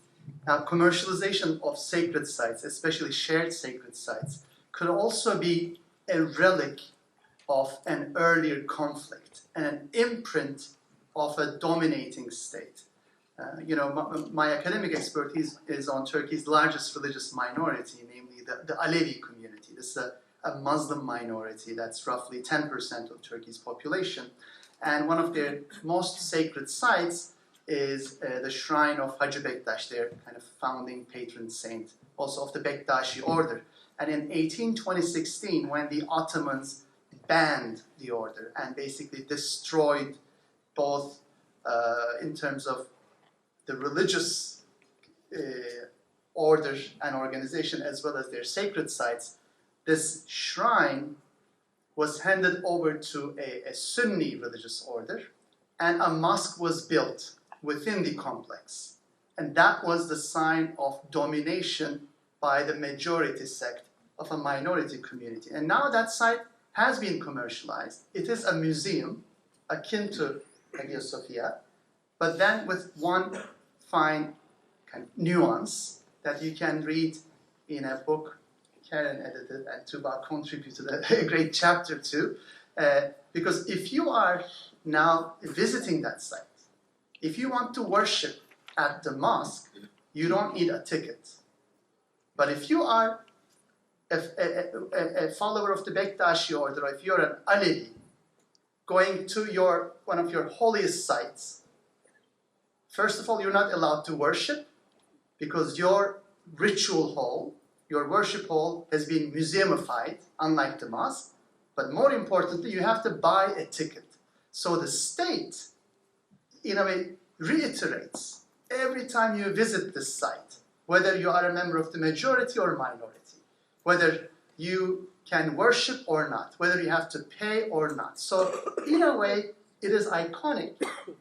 Now, commercialization of sacred sites, especially shared sacred sites, could also be a relic of an earlier conflict and an imprint of a dominating state. My academic expertise is on Turkey's largest religious minority, namely the Alevi community. This is a Muslim minority that's roughly 10% of Turkey's population. And one of their most sacred sites is the shrine of Hacı Bektaş, their kind of founding patron saint, also of the Bektashi order. And in 2016, when the Ottomans banned the order and basically destroyed both in terms of the religious order and organization as well as their sacred sites, this shrine was handed over to a Sunni religious order, and a mosque was built within the complex. And that was the sign of domination by the majority sect of a minority community. And now that site has been commercialized. It is a museum akin to Hagia Sophia, but then with one fine kind of nuance that you can read in a book Karen edited and Tuba contributed a great chapter to. Because if you are now visiting that site, if you want to worship at the mosque, you don't need a ticket. But if you are a follower of the Bektashi order, or if you're an Alevi, going to one of your holiest sites, first of all, you're not allowed to worship because your ritual hall, your worship hall has been museumified, unlike the mosque. But more importantly, you have to buy a ticket. So the state, in a way, reiterates every time you visit this site, whether you are a member of the majority or minority, whether you can worship or not, whether you have to pay or not. So in a way, it is iconic,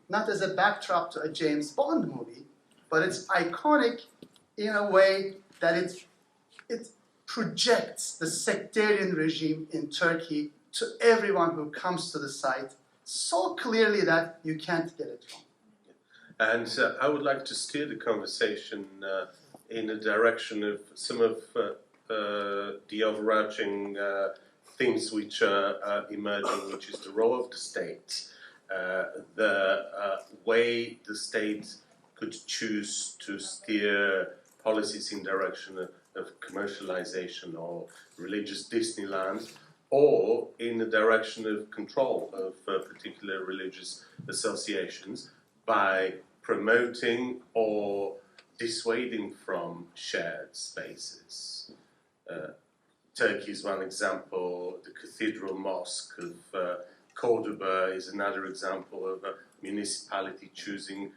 not as a backdrop to a James Bond movie, but it's iconic in a way that it projects the sectarian regime in Turkey to everyone who comes to the site so clearly that you can't get it wrong. And I would like to steer the conversation in the direction of some of the overarching themes which are emerging, which is the role of the state, the way the state could choose to steer policies in direction of commercialization or religious Disneyland, or in the direction of control of particular religious associations by promoting or dissuading from shared spaces. Turkey is one example. The Cathedral Mosque of Cordoba is another example of a municipality choosing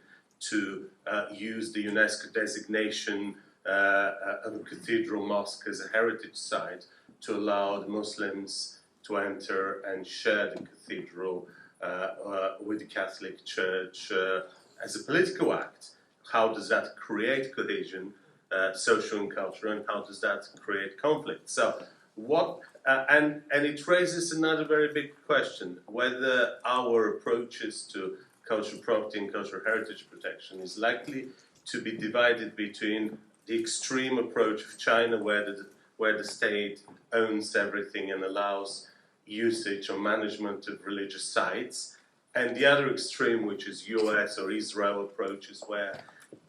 to use the UNESCO designation of a cathedral mosque as a heritage site to allow the Muslims to enter and share the cathedral with the Catholic Church as a political act. How does that create cohesion, social and cultural, and how does that create conflict? So and it raises another very big question, whether our approaches to cultural property and cultural heritage protection is likely to be divided between the extreme approach of China, where the state owns everything and allows usage or management of religious sites, and the other extreme, which is US or Israel approaches, where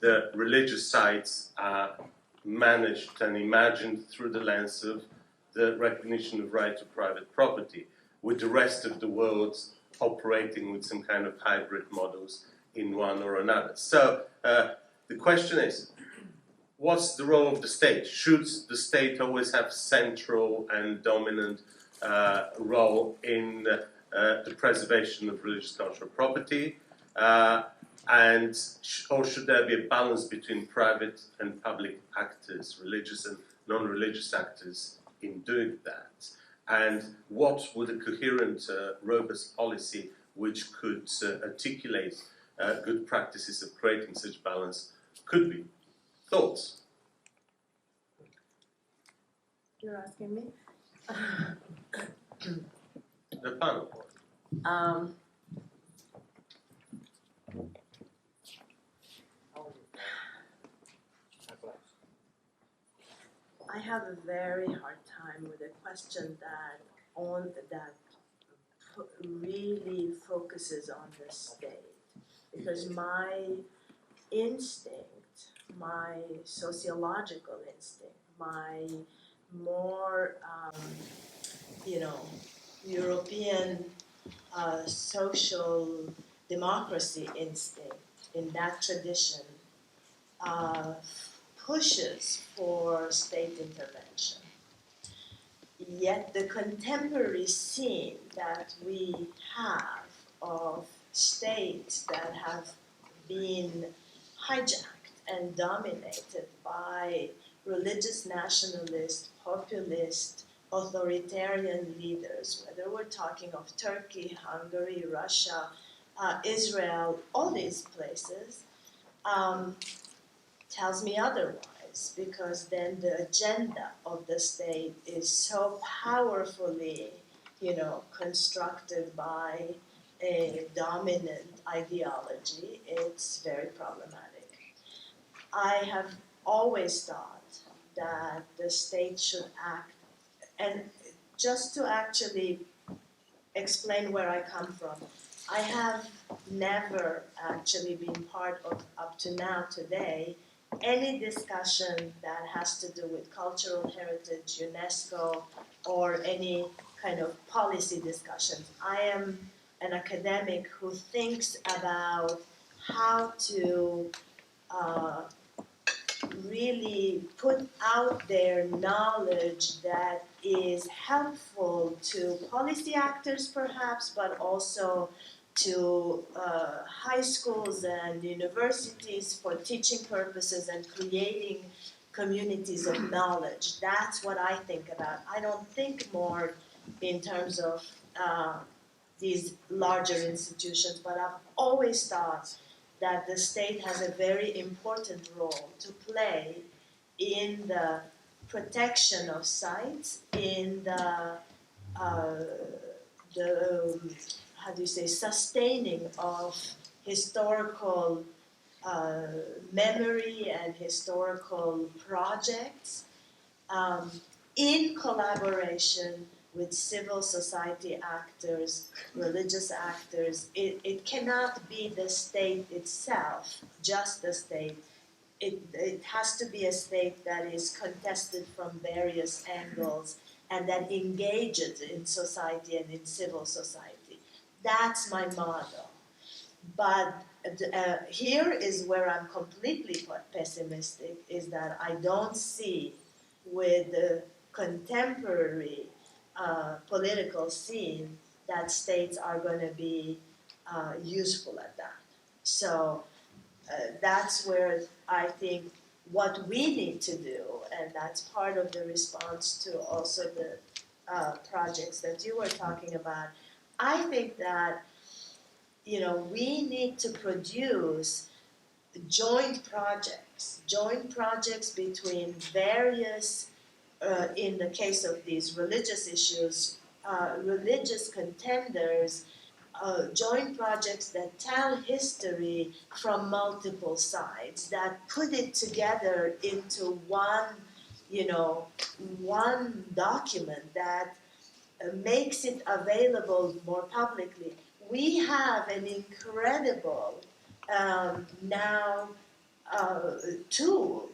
the religious sites are managed and imagined through the lens of the recognition of right to private property, with the rest of the world operating with some kind of hybrid models in one or another. So the question is, what's the role of the state? Should the state always have central and dominant role in the preservation of religious cultural property? Or should there be a balance between private and public actors, religious and non-religious actors, in doing that? And what would a coherent, robust policy which could articulate good practices of creating such balance could be? Thoughts? You're asking me? The panel. I have a very hard time with a question that really focuses on the state, because my instinct, my sociological instinct, my more European social democracy instinct in that tradition pushes for state intervention. Yet the contemporary scene that we have of states that have been hijacked and dominated by religious nationalist, populist, authoritarian leaders, whether we're talking of Turkey, Hungary, Russia, Israel, all these places, tells me otherwise, because then the agenda of the state is so powerfully, constructed by a dominant ideology. It's very problematic. I have always thought that the state should act, and just to actually explain where I come from, I have never actually been part of, up to now today, any discussion that has to do with cultural heritage, UNESCO, or any kind of policy discussions. I am an academic who thinks about how to really put out their knowledge that is helpful to policy actors perhaps, but also to high schools and universities for teaching purposes and creating communities of knowledge. That's what I think about. I don't think more in terms of these larger institutions, but I've always thought that the state has a very important role to play in the protection of sites, in the sustaining of historical memory and historical projects, in collaboration with civil society actors, religious actors. It cannot be the state itself, just the state. It has to be a state that is contested from various angles and that engages in society and in civil society. That's my motto. But here is where I'm completely pessimistic, is that I don't see with the contemporary political scene that states are going to be useful at that. So that's where I think what we need to do, and that's part of the response to also the projects that you were talking about. I think that we need to produce joint projects between various, in the case of these religious issues, religious contenders, joint projects that tell history from multiple sides, that put it together into one document that makes it available more publicly. We have an incredible tool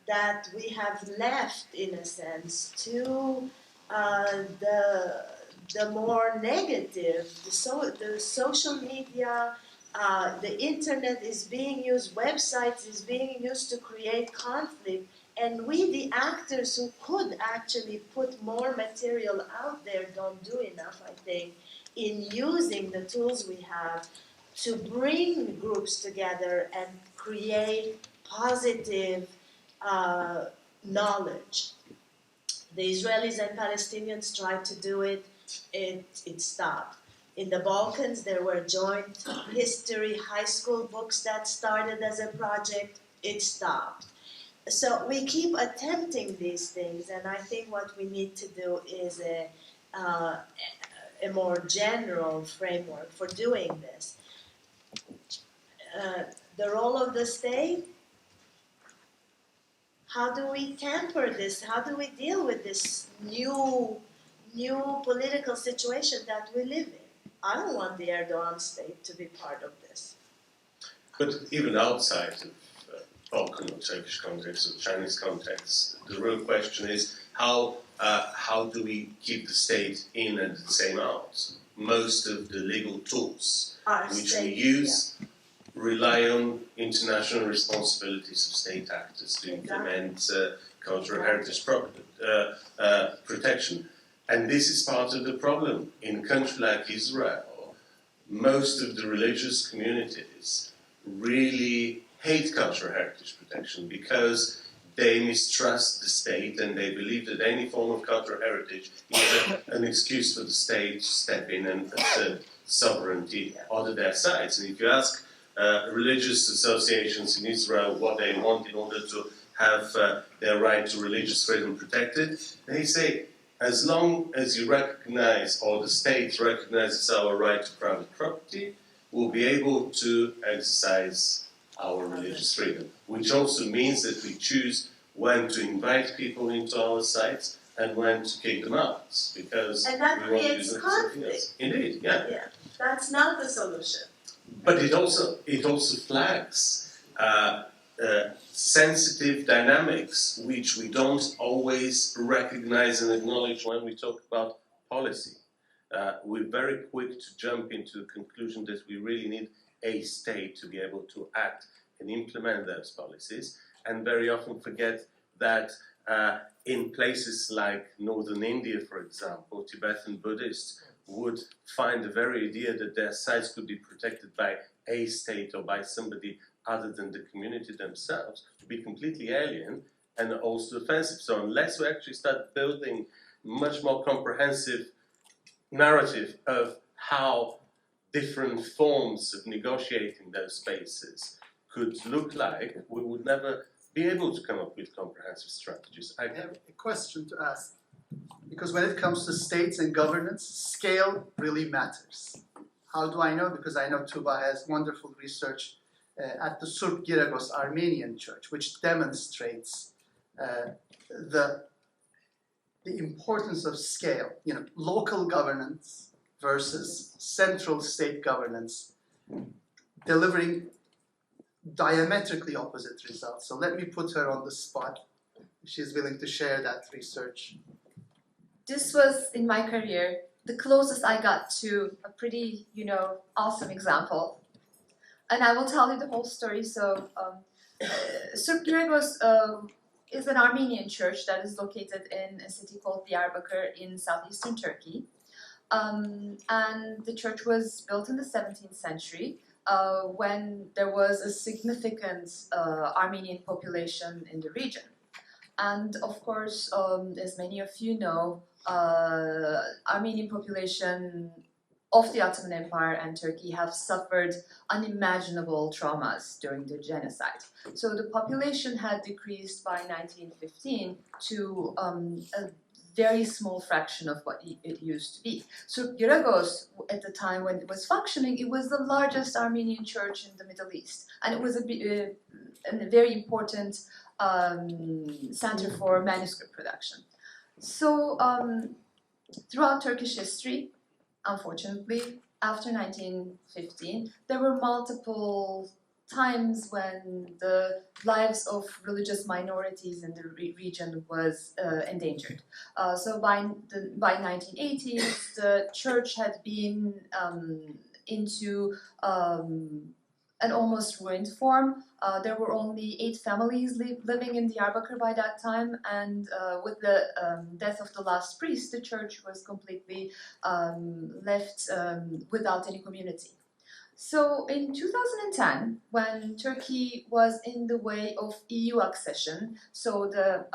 that we have left, in a sense, to the more negative. The social media, the internet is being used, websites is being used to create conflict, and we, the actors who could actually put more material out there, don't do enough, I think, in using the tools we have to bring groups together and create positive knowledge. The Israelis and Palestinians tried to do it, it stopped. In the Balkans, there were joint history high school books that started as a project, it stopped. So we keep attempting these things, and I think what we need to do is a more general framework for doing this. The role of the state, how do we temper this? How do we deal with this new political situation that we live in? I don't want the Erdogan state to be part of this. But even outside of Balkan or Turkish context or Chinese context, the real question is how do we keep the state in and the same out? Most of the legal tools Our which state, we use rely on international responsibilities of state actors to implement cultural heritage protection. And this is part of the problem. In a country like Israel, most of the religious communities really hate cultural heritage protection because they mistrust the state and they believe that any form of cultural heritage is an excuse for the state to step in and assert sovereignty on their sides. And if you ask religious associations in Israel what they want in order to have their right to religious freedom protected, they say, as long as you recognize, or the state recognizes our right to private property, we'll be able to exercise our religious freedom, which also means that we choose when to invite people into our sites and when to kick them out, because and that we want to creates use them for something conflict. else. Indeed, yeah. Yeah, that's not the solution. But it also flags sensitive dynamics which we don't always recognize and acknowledge when we talk about policy. We're very quick to jump into the conclusion that we really need a state to be able to act and implement those policies, and very often forget that in places like northern India, for example, Tibetan Buddhists would find the very idea that their sites could be protected by a state or by somebody other than the community themselves to be completely alien and also offensive. So unless we actually start building much more comprehensive narrative of how different forms of negotiating those spaces could look like, we would never be able to come up with comprehensive strategies. I have a question to ask. Because when it comes to states and governance, scale really matters. How do I know? Because I know Tuba has wonderful research at the Surp Giragos Armenian Church, which demonstrates the importance of scale. You know, local governance versus central state governance, delivering diametrically opposite results. So let me put her on the spot. She's willing to share that research. This was, in my career, the closest I got to a pretty, awesome example. And I will tell you the whole story. So, Surp Giragos is an Armenian church that is located in a city called Diyarbakir in southeastern Turkey. And the church was built in the 17th century when there was a significant Armenian population in the region. And of course, as many of you know, Armenian population of the Ottoman Empire and Turkey have suffered unimaginable traumas during the genocide. So the population had decreased by 1915 to a very small fraction of what it used to be. So Giragos, at the time when it was functioning, it was the largest Armenian church in the Middle East. And it was a very important center for manuscript production. So throughout Turkish history, unfortunately, after 1915, there were multiple times when the lives of religious minorities in the region was endangered. So by 1980s, the church had been into an almost ruined form. There were only 8 families living in Diyarbakir by that time, and with the death of the last priest, the church was completely left without any community. So in 2010, when Turkey was in the way of EU accession, so the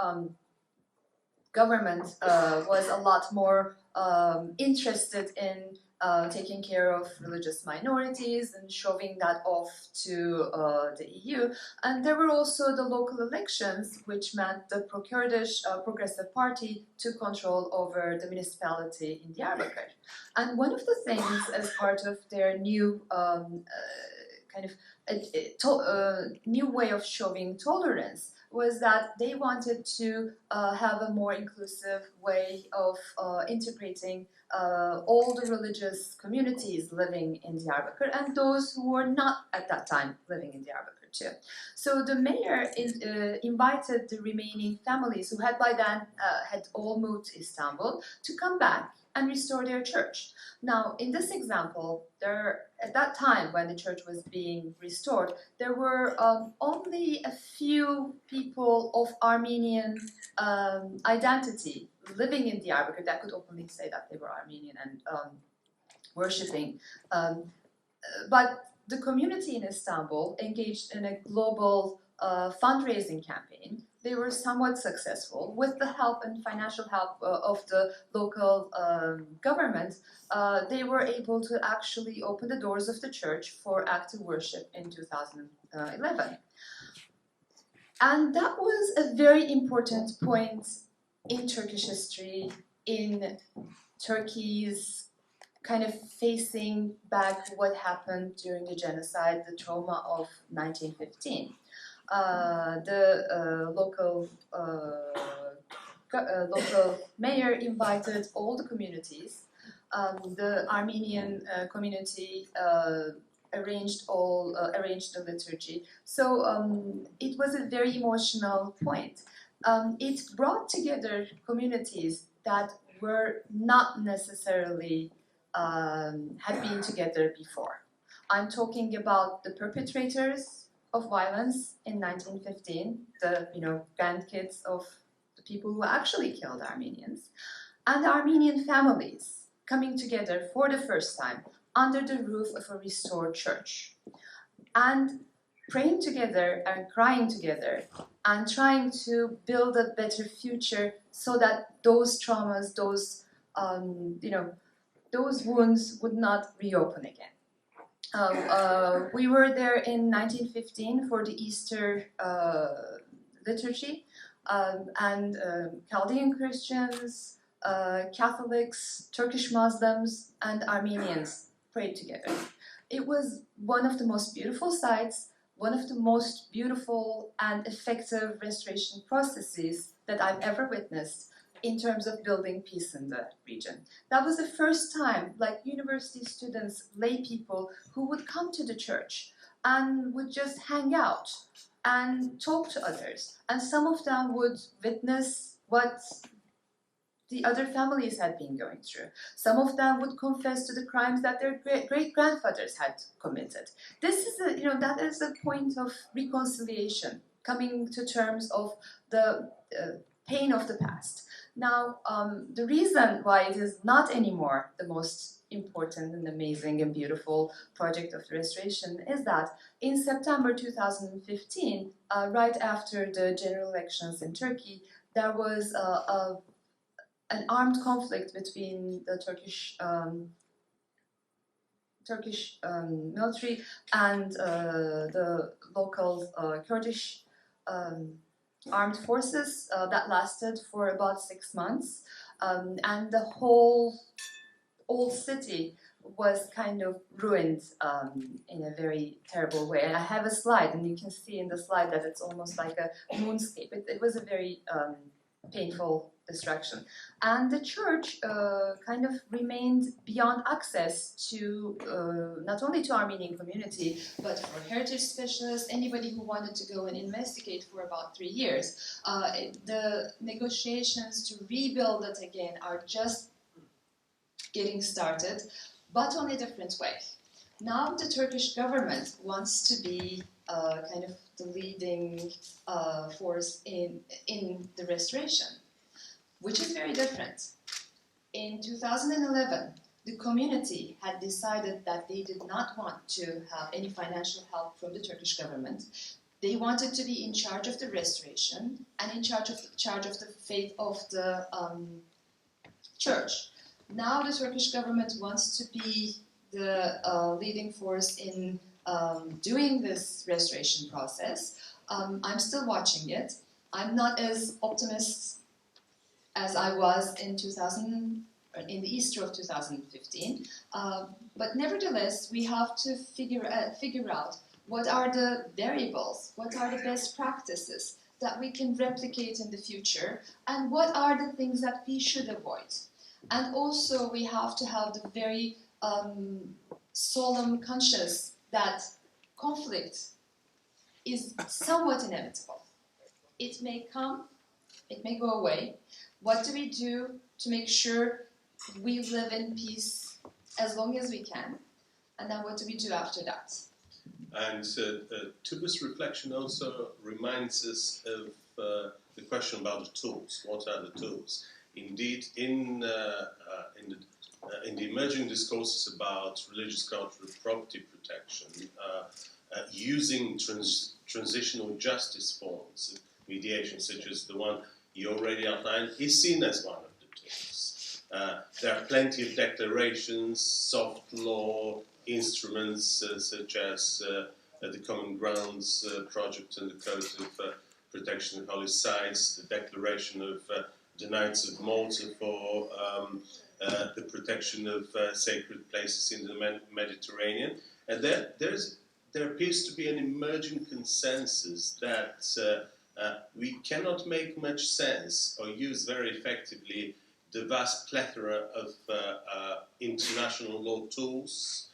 government was a lot more interested in taking care of religious minorities and shoving that off to the EU. And there were also the local elections, which meant the pro-Kurdish Progressive Party took control over the municipality in Diyarbakir. And one of the things, as part of their new new way of showing tolerance, was that they wanted to have a more inclusive way of integrating all the religious communities living in Diyarbakir and those who were not at that time living in Diyarbakir too. So the mayor invited the remaining families who had by then had all moved to Istanbul to come back and restore their church. Now, in this example, at that time when the church was being restored, there were only a few people of Armenian identity living in Diyarbakir that could openly say that they were Armenian and worshipping. But the community in Istanbul engaged in a global fundraising campaign. They were somewhat successful with the help and financial help of the local government. They were able to actually open the doors of the church for active worship in 2011. And that was a very important point in Turkish history, in Turkey's kind of facing back what happened during the genocide, the trauma of 1915. The local mayor invited all the communities. The Armenian community arranged the liturgy. So it was a very emotional point. It brought together communities that were not necessarily had been together before. I'm talking about the perpetrators of violence in 1915, the grandkids of the people who actually killed Armenians, and Armenian families coming together for the first time under the roof of a restored church, and praying together and crying together and trying to build a better future so that those traumas, those wounds would not reopen again. We were there in 1915 for the Easter liturgy, and Chaldean Christians, Catholics, Turkish Muslims, and Armenians prayed together. It was one of the most beautiful sights, one of the most beautiful and effective restoration processes that I've ever witnessed in terms of building peace in the region. That was the first time, like university students, lay people who would come to the church and would just hang out and talk to others. And some of them would witness what the other families had been going through. Some of them would confess to the crimes that their great-grandfathers had committed. This is that is a point of reconciliation, coming to terms of the pain of the past. Now, the reason why it is not anymore the most important and amazing and beautiful project of the restoration is that in September 2015, right after the general elections in Turkey, there was an armed conflict between the Turkish military and the local Kurdish armed forces that lasted for about 6 months, and the whole old city was kind of ruined in a very terrible way. And I have a slide, and you can see in the slide that it's almost like a moonscape. It was a very painful destruction. And the church kind of remained beyond access to not only to Armenian community, but for heritage specialists, anybody who wanted to go and investigate for about 3 years. The negotiations to rebuild it again are just getting started, but on a different way. Now the Turkish government wants to be kind of the leading force in the restoration, which is very different. In 2011, the community had decided that they did not want to have any financial help from the Turkish government. They wanted to be in charge of the restoration and in charge of the fate of the church. Now the Turkish government wants to be the leading force in doing this restoration process. I'm still watching it. I'm not as optimistic as I was in the Easter of 2015, but nevertheless, we have to figure out what are the variables, what are the best practices that we can replicate in the future, and what are the things that we should avoid. And also we have to have the very solemn conscience that conflict is somewhat inevitable. It may come, it may go away. What do we do to make sure we live in peace as long as we can? And then what do we do after that? And Tuba's reflection also reminds us of the question about the tools. What are the tools? Indeed, in the emerging discourses about religious cultural property protection, using transitional justice forms of mediation, such as the one you already outlined, is seen as one of the tools. There are plenty of declarations, soft law instruments such as the Common Grounds Project and the Code of Protection of Holy Sites, the Declaration of the Knights of Malta for the protection of sacred places in the Mediterranean. And there appears to be an emerging consensus that we cannot make much sense or use very effectively the vast plethora of international law tools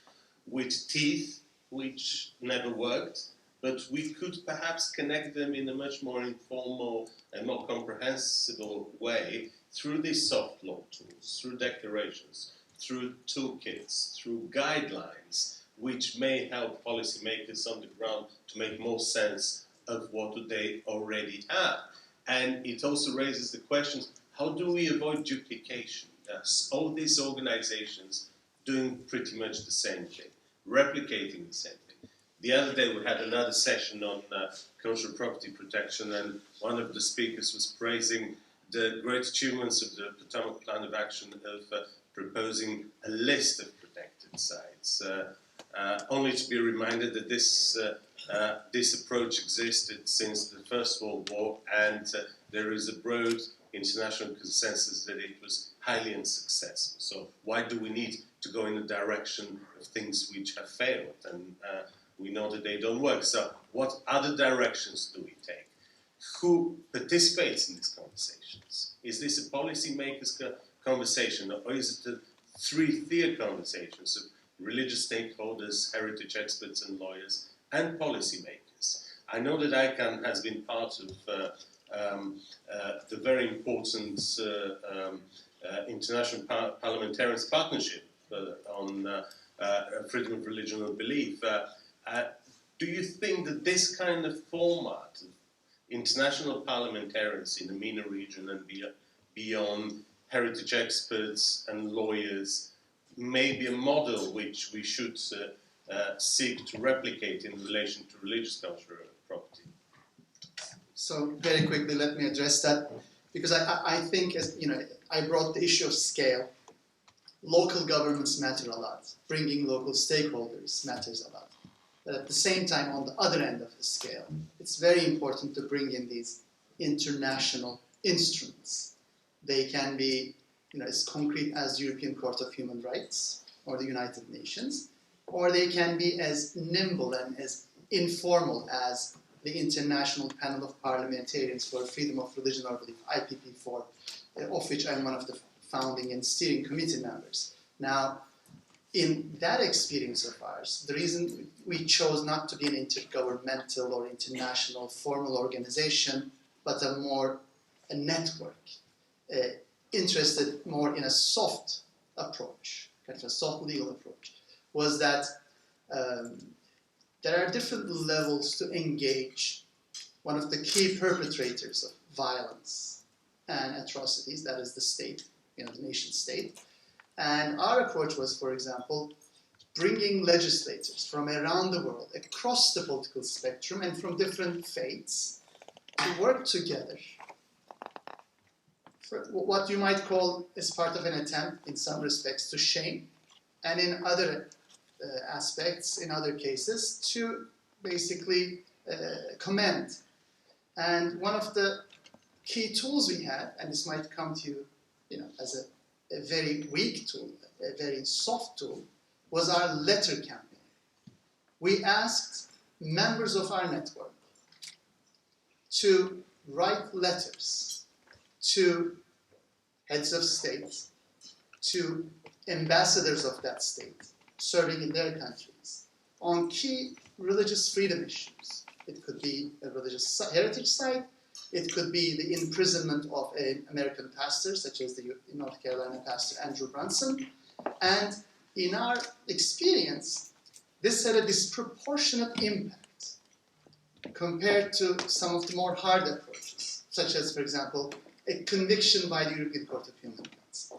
with teeth which never worked, but we could perhaps connect them in a much more informal and more comprehensible way through these soft law tools, through declarations, through toolkits, through guidelines, which may help policymakers on the ground to make more sense of what they already have. And it also raises the questions, how do we avoid duplication? All these organizations doing pretty much the same thing, replicating the same thing. The other day we had another session on cultural property protection, and one of the speakers was praising the great achievements of the Potomac Plan of Action of proposing a list of protected sites, only to be reminded that this approach existed since the First World War, and there is a broad international consensus that it was highly unsuccessful. So why do we need to go in the direction of things which have failed? And we know that they don't work. So what other directions do we take? Who participates in these conversations? Is this a policymakers' conversation, or is it a three-tier conversations of religious stakeholders, heritage experts and lawyers, and policymakers? I know that ICANN has been part of the very important International Parliamentarians Partnership on freedom of religion and belief. Do you think that this kind of format of international parliamentarians in the MENA region and beyond, heritage experts and lawyers, may be a model which we should seek to replicate in relation to religious cultural property? So very quickly, let me address that, because I think, as you know, I brought the issue of scale. Local governments matter a lot. Bringing local stakeholders matters a lot. But at the same time, on the other end of the scale, it's very important to bring in these international instruments. They can be, as concrete as the European Court of Human Rights or the United Nations, or they can be as nimble and as informal as the International Panel of Parliamentarians for Freedom of Religion or Belief, IPP4, of which I'm one of the founding and steering committee members. Now, in that experience of ours, the reason we chose not to be an intergovernmental or international formal organization, but a network, interested more in a soft approach, kind of a soft legal approach, was that there are different levels to engage one of the key perpetrators of violence and atrocities, that is the state, the nation state. And our approach was, for example, bringing legislators from around the world, across the political spectrum and from different faiths, to work together for what you might call as part of an attempt, in some respects, to shame, and in other aspects, in other cases, to basically commend. And one of the key tools we had, and this might come to you, as a very weak tool, a very soft tool, was our letter campaign. We asked members of our network to write letters to heads of state, to ambassadors of that state serving in their countries on key religious freedom issues. It could be a religious heritage site, it could be the imprisonment of an American pastor, such as the North Carolina pastor Andrew Brunson. And in our experience, this had a disproportionate impact compared to some of the more hard approaches, such as, for example, a conviction by the European Court of Human Rights.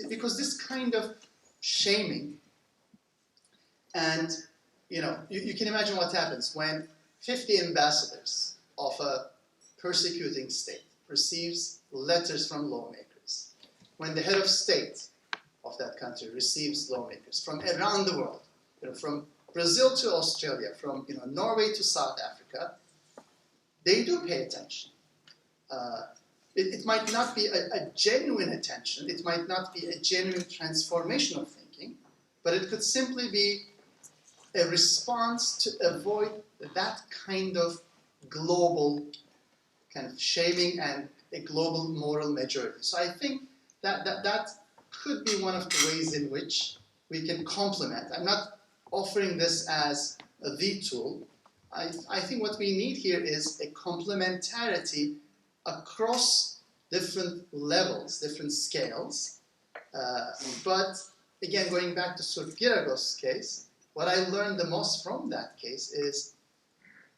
Because this kind of shaming, and you can imagine what happens when 50 ambassadors of a persecuting state receives letters from lawmakers, when the head of state of that country receives lawmakers from around the world, from Brazil to Australia, from Norway to South Africa, they do pay attention. It might not be a genuine attention, it might not be a genuine transformation of thinking, but it could simply be a response to avoid that kind of global kind of shaming and a global moral majority. So I think that could be one of the ways in which we can complement. I'm not offering this as the tool. I think what we need here is a complementarity across different levels, different scales. But again, going back to Surfgiragos' case, what I learned the most from that case is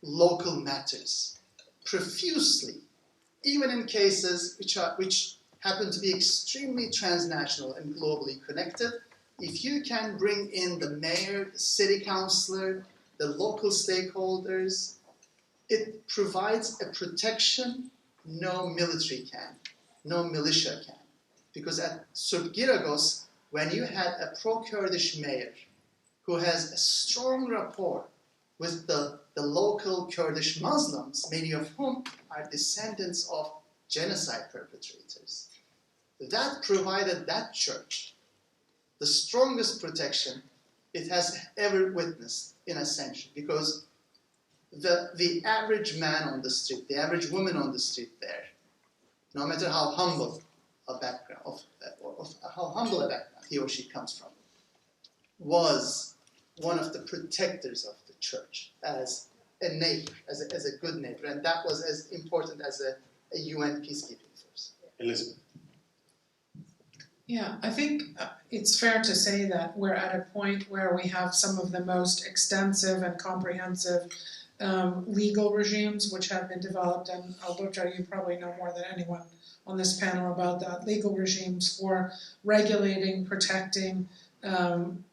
local matters profusely, even in cases which happen to be extremely transnational and globally connected. If you can bring in the mayor, the city councillor, the local stakeholders, it provides a protection no military can, no militia can. Because at Surfgiragos, when you had a pro-Kurdish mayor who has a strong rapport with the local Kurdish Muslims, many of whom are descendants of genocide perpetrators, that provided that church the strongest protection it has ever witnessed in a century, because the average man on the street, the average woman on the street there, no matter how humble a background, of how humble a background he or she comes from, was one of the protectors of the church as a neighbor, as a good neighbor, and that was as important as a UN peacekeeping force. Elizabeth. Yeah, I think it's fair to say that we're at a point where we have some of the most extensive and comprehensive legal regimes which have been developed, and Alberto, you probably know more than anyone on this panel about that, legal regimes for regulating, protecting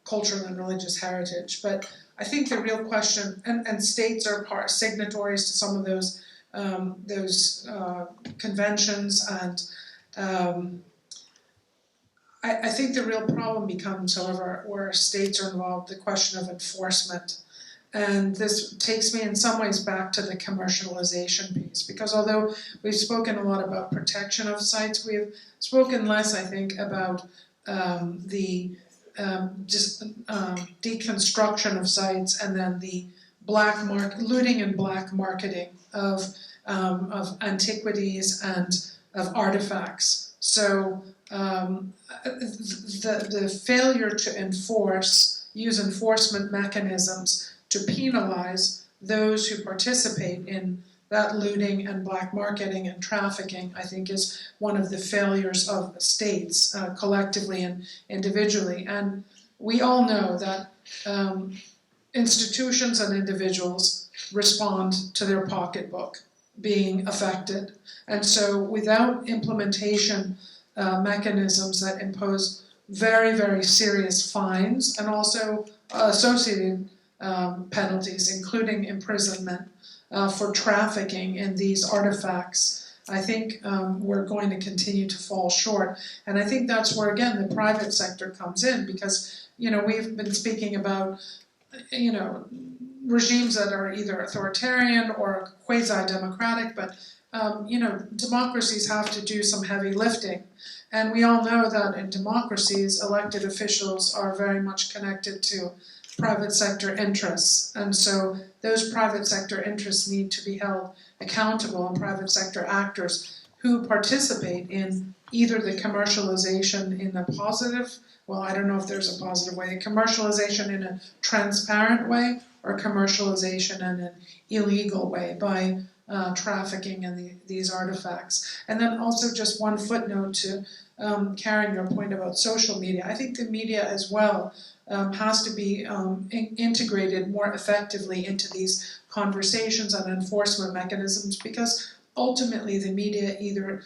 cultural and religious heritage. But I think the real question, and states are signatories to some of those conventions, and I think the real problem becomes, however, where states are involved, the question of enforcement. And this takes me in some ways back to the commercialization piece, because although we've spoken a lot about protection of sites, we've spoken less, I think, about the deconstruction of sites and then the looting and black marketing of antiquities and of artifacts. So the failure to use enforcement mechanisms to penalize those who participate in that looting and black marketing and trafficking, I think, is one of the failures of states collectively and individually. And we all know that institutions and individuals respond to their pocketbook being affected. And so without implementation mechanisms that impose very, very serious fines and also associated penalties, including imprisonment for trafficking in these artifacts, I think we're going to continue to fall short. And I think that's where, again, the private sector comes in, because, we've been speaking about, regimes that are either authoritarian or quasi-democratic, but, democracies have to do some heavy lifting. And we all know that in democracies, elected officials are very much connected to private sector interests. And so those private sector interests need to be held accountable and private sector actors who participate in either the commercialization in a positive, well, I don't know if there's a positive way, commercialization in a transparent way or commercialization in an illegal way by trafficking in these artifacts. And then also just one footnote to Karen, your point about social media. I think the media as well has to be integrated more effectively into these conversations on enforcement mechanisms, because ultimately the media either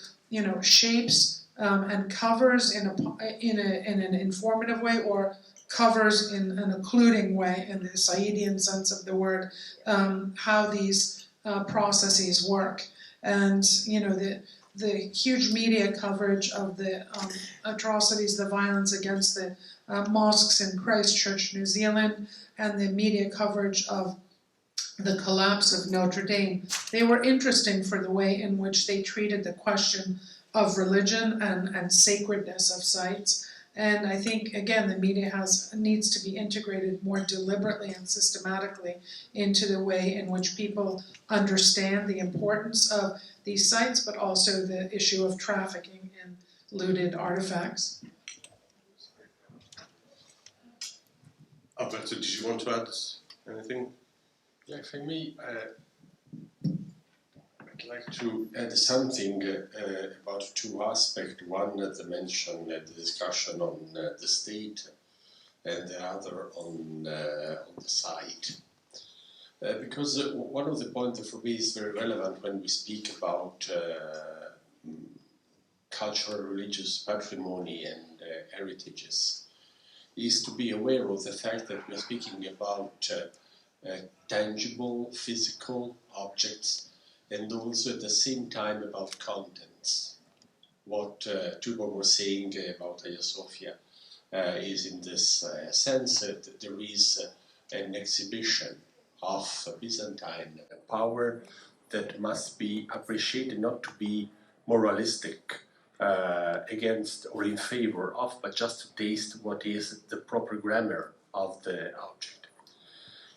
shapes and covers in an informative way, or covers in an occluding way, in the Saidian sense of the word, how these processes work. And the huge media coverage of the atrocities, the violence against the mosques in Christchurch, New Zealand, and the media coverage of the collapse of Notre Dame, they were interesting for the way in which they treated the question of religion and sacredness of sites. And I think, again, the media needs to be integrated more deliberately and systematically into the way in which people understand the importance of these sites, but also the issue of trafficking in looted artifacts. Alberto, did you want to add anything? Yeah, for me, I'd like to add something about two aspects. One, the mention, the discussion on the state, and the other on the site. Because one of the points for me is very relevant when we speak about cultural, religious patrimony and heritages, is to be aware of the fact that we are speaking about tangible, physical objects, and also at the same time about contents. What Tubor was saying about Hagia Sophia is in this sense that there is an exhibition of Byzantine power that must be appreciated, not to be moralistic against or in favor of, but just to taste what is the proper grammar of the object.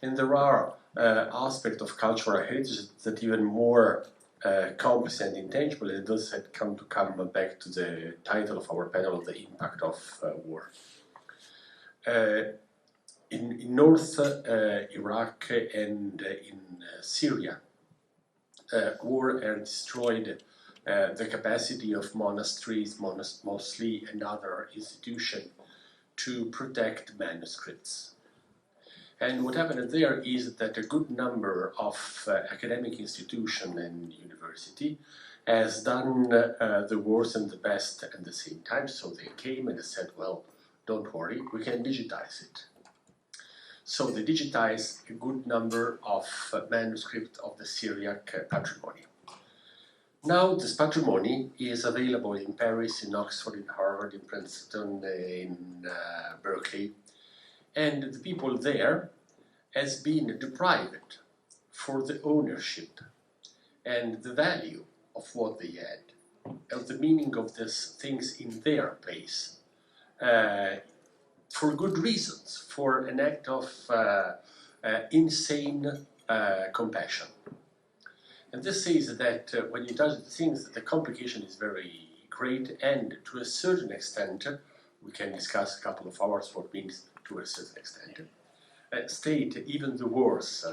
And there are aspects of cultural heritage that even more complex and intangible, and those that come back to the title of our panel, the impact of war. In North Iraq and in Syria, war has destroyed the capacity of monasteries, mostly, and other institutions to protect manuscripts. And what happened there is that a good number of academic institutions and university has done the worst and the best at the same time. So they came and they said, well, don't worry, we can digitize it. So they digitized a good number of manuscripts of the Syriac patrimony. Now this patrimony is available in Paris, in Oxford, in Harvard, in Princeton, in Berkeley. And the people there has been deprived for the ownership and the value of what they had, of the meaning of these things in their place, for good reasons, for an act of insane compassion. And this says that when you touch the things, the complication is very great, and to a certain extent, we can discuss a couple of hours what means to a certain extent. State, even the worst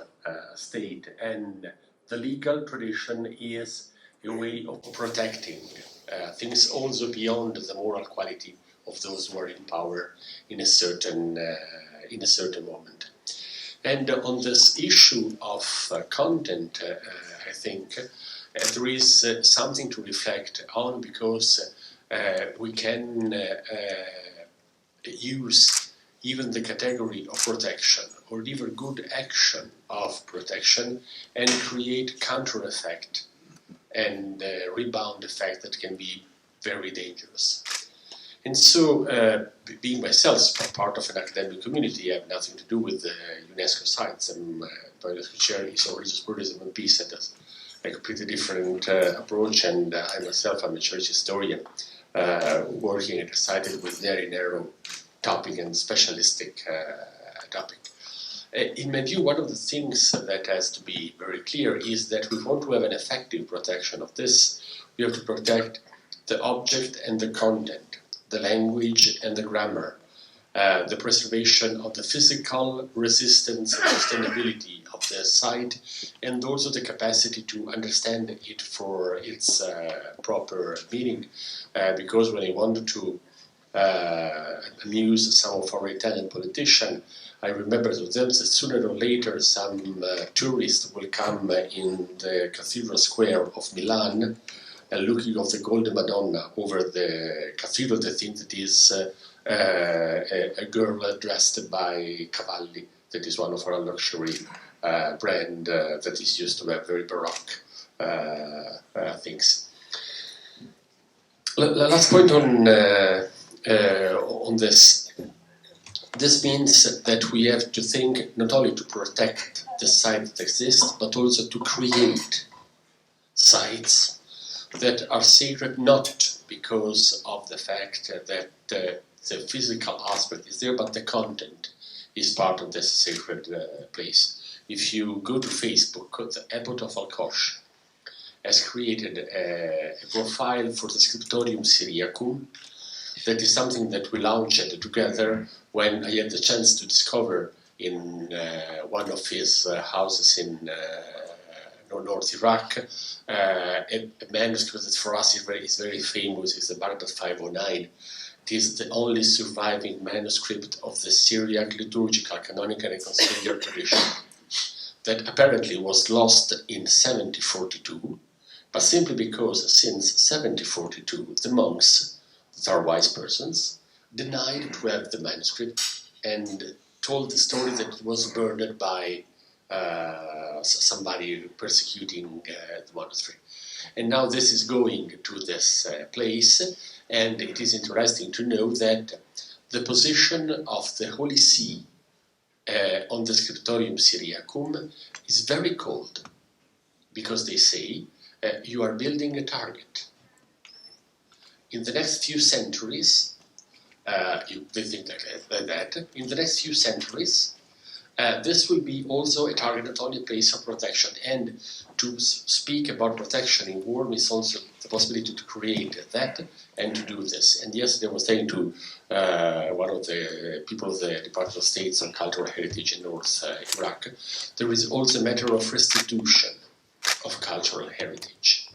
state, and the legal tradition is a way of protecting things also beyond the moral quality of those who are in power in a certain moment. And on this issue of content, I think there is something to reflect on, because we can use even the category of protection or even good action of protection and create counter effect and rebound effect that can be very dangerous. And so, being myself part of an academic community, I have nothing to do with the UNESCO sites. I'm UNESCO chair in religious pluralism and peace, that has a completely different approach, and I myself am a church historian working at a site with very narrow topic and specialistic topic. In my view, one of the things that has to be very clear is that we want to have an effective protection of this. We have to protect the object and the content, the language and the grammar, the preservation of the physical resistance and sustainability of the site, and also the capacity to understand it for its proper meaning. Because when I wanted to amuse some of our Italian politicians, I remember to them that sooner or later some tourists will come in the Cathedral Square of Milan looking at the Golden Madonna over the cathedral. They think that is a girl dressed by Cavalli, that is one of our luxury brand that is used to have very baroque things. Last point on this. This means that we have to think not only to protect the site that exists, but also to create sites that are sacred not because of the fact that the physical aspect is there, but the content is part of this sacred place. If you go to Facebook, the Abbot of Alcoche has created a profile for the Scriptorium Syriacum. That is something that we launched together when I had the chance to discover in one of his houses in North Iraq a manuscript that for us is very famous. It's the Baghdad 509. It is the only surviving manuscript of the Syriac liturgical, canonical, and conciliar tradition that apparently was lost in 1742, but simply because since 1742 the monks, that are wise persons, denied to have the manuscript and told the story that it was burned by somebody persecuting the monastery. And now this is going to this place, and it is interesting to know that the position of the Holy See on the Scriptorium Syriacum is very cold, because they say you are building a target. In the next few centuries, they think like that, in the next few centuries, this will be also a target, not only a place of protection. And to speak about protection in war means also the possibility to create that and to do this. And yesterday I was saying to one of the people of the Department of State on Cultural Heritage in North Iraq, there is also a matter of restitution of cultural heritage.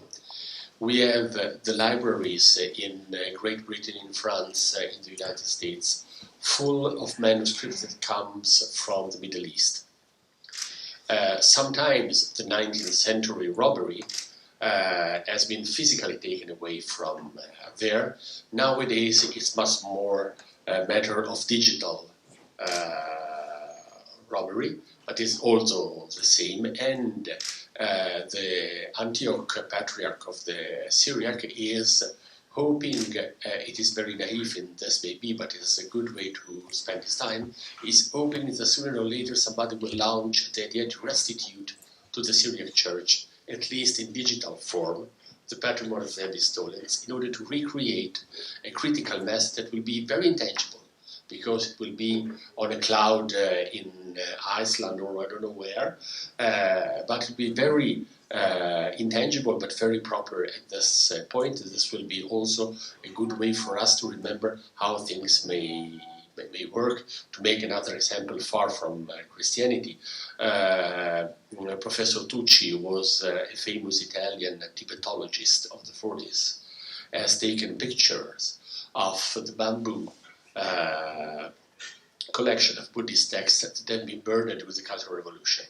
We have the libraries in Great Britain, in France, in the United States, full of manuscripts that comes from the Middle East. Sometimes the 19th century robbery has been physically taken away from there. Nowadays it's much more a matter of digital robbery, but it's also the same. And the Antioch Patriarch of the Syriac is hoping, it is very naive and this may be, but it's a good way to spend his time, is hoping that sooner or later somebody will launch the idea to restitute to the Syriac Church, at least in digital form, the patrimony of the Epistolens, in order to recreate a critical mass that will be very intangible, because it will be on a cloud in Iceland or I don't know where, but it will be very intangible but very proper at this point. This will be also a good way for us to remember how things may work. To make another example far from Christianity, Professor Tucci was a famous Italian Tibetologist of the 40s, has taken pictures of the bamboo collection of Buddhist texts that have been burned with the Cultural Revolution.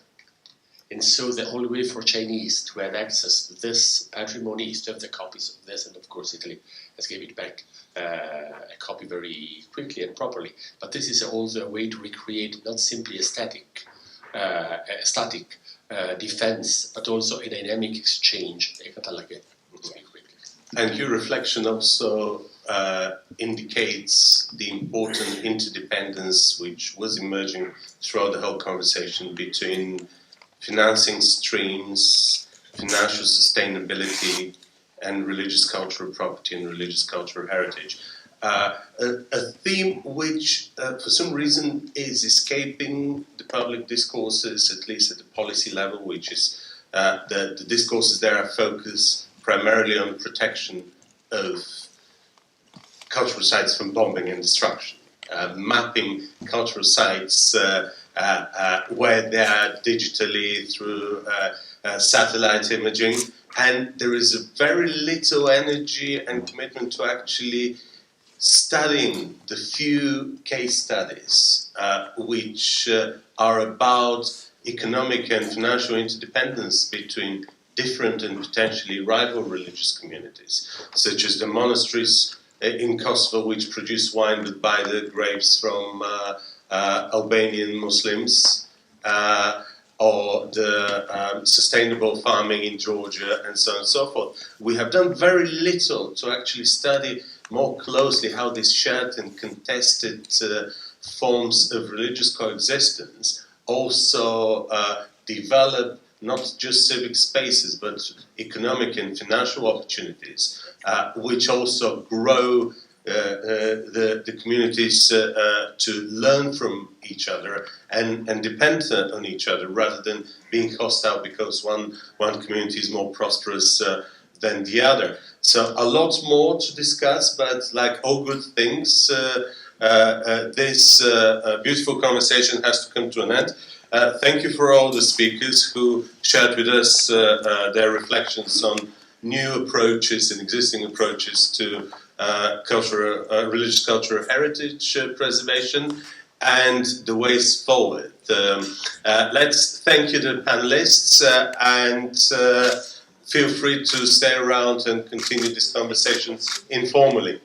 And so the only way for Chinese to have access to this patrimony is to have the copies of this, and of course Italy has given it back a copy very quickly and properly. But this is also a way to recreate not simply a static defense, but also a dynamic exchange. And your reflection also indicates the important interdependence which was emerging throughout the whole conversation between financing streams, financial sustainability, and religious cultural property and religious cultural heritage. a theme which, for some reason, is escaping the public discourses, at least at the policy level, which is the discourses there are focused primarily on protection of cultural sites from bombing and destruction, mapping cultural sites where they are digitally through satellite imaging, and there is a very little energy and commitment to actually studying the few case studies which are about economic and financial interdependence between different and potentially rival religious communities, such as the monasteries in Kosovo which produce wine but buy the grapes from Albanian Muslims, or the sustainable farming in Georgia, and so on and so forth. We have done very little to actually study more closely how these shared and contested forms of religious coexistence also develop not just civic spaces but economic and financial opportunities, which also grow the communities to learn from each other and depend on each other rather than being hostile because one community is more prosperous than the other. So a lot more to discuss, but like all good things, this beautiful conversation has to come to an end. Thank you for all the speakers who shared with us their reflections on new approaches and existing approaches to religious cultural heritage preservation and the ways forward. Let's thank you to the panelists and feel free to stay around and continue these conversations informally.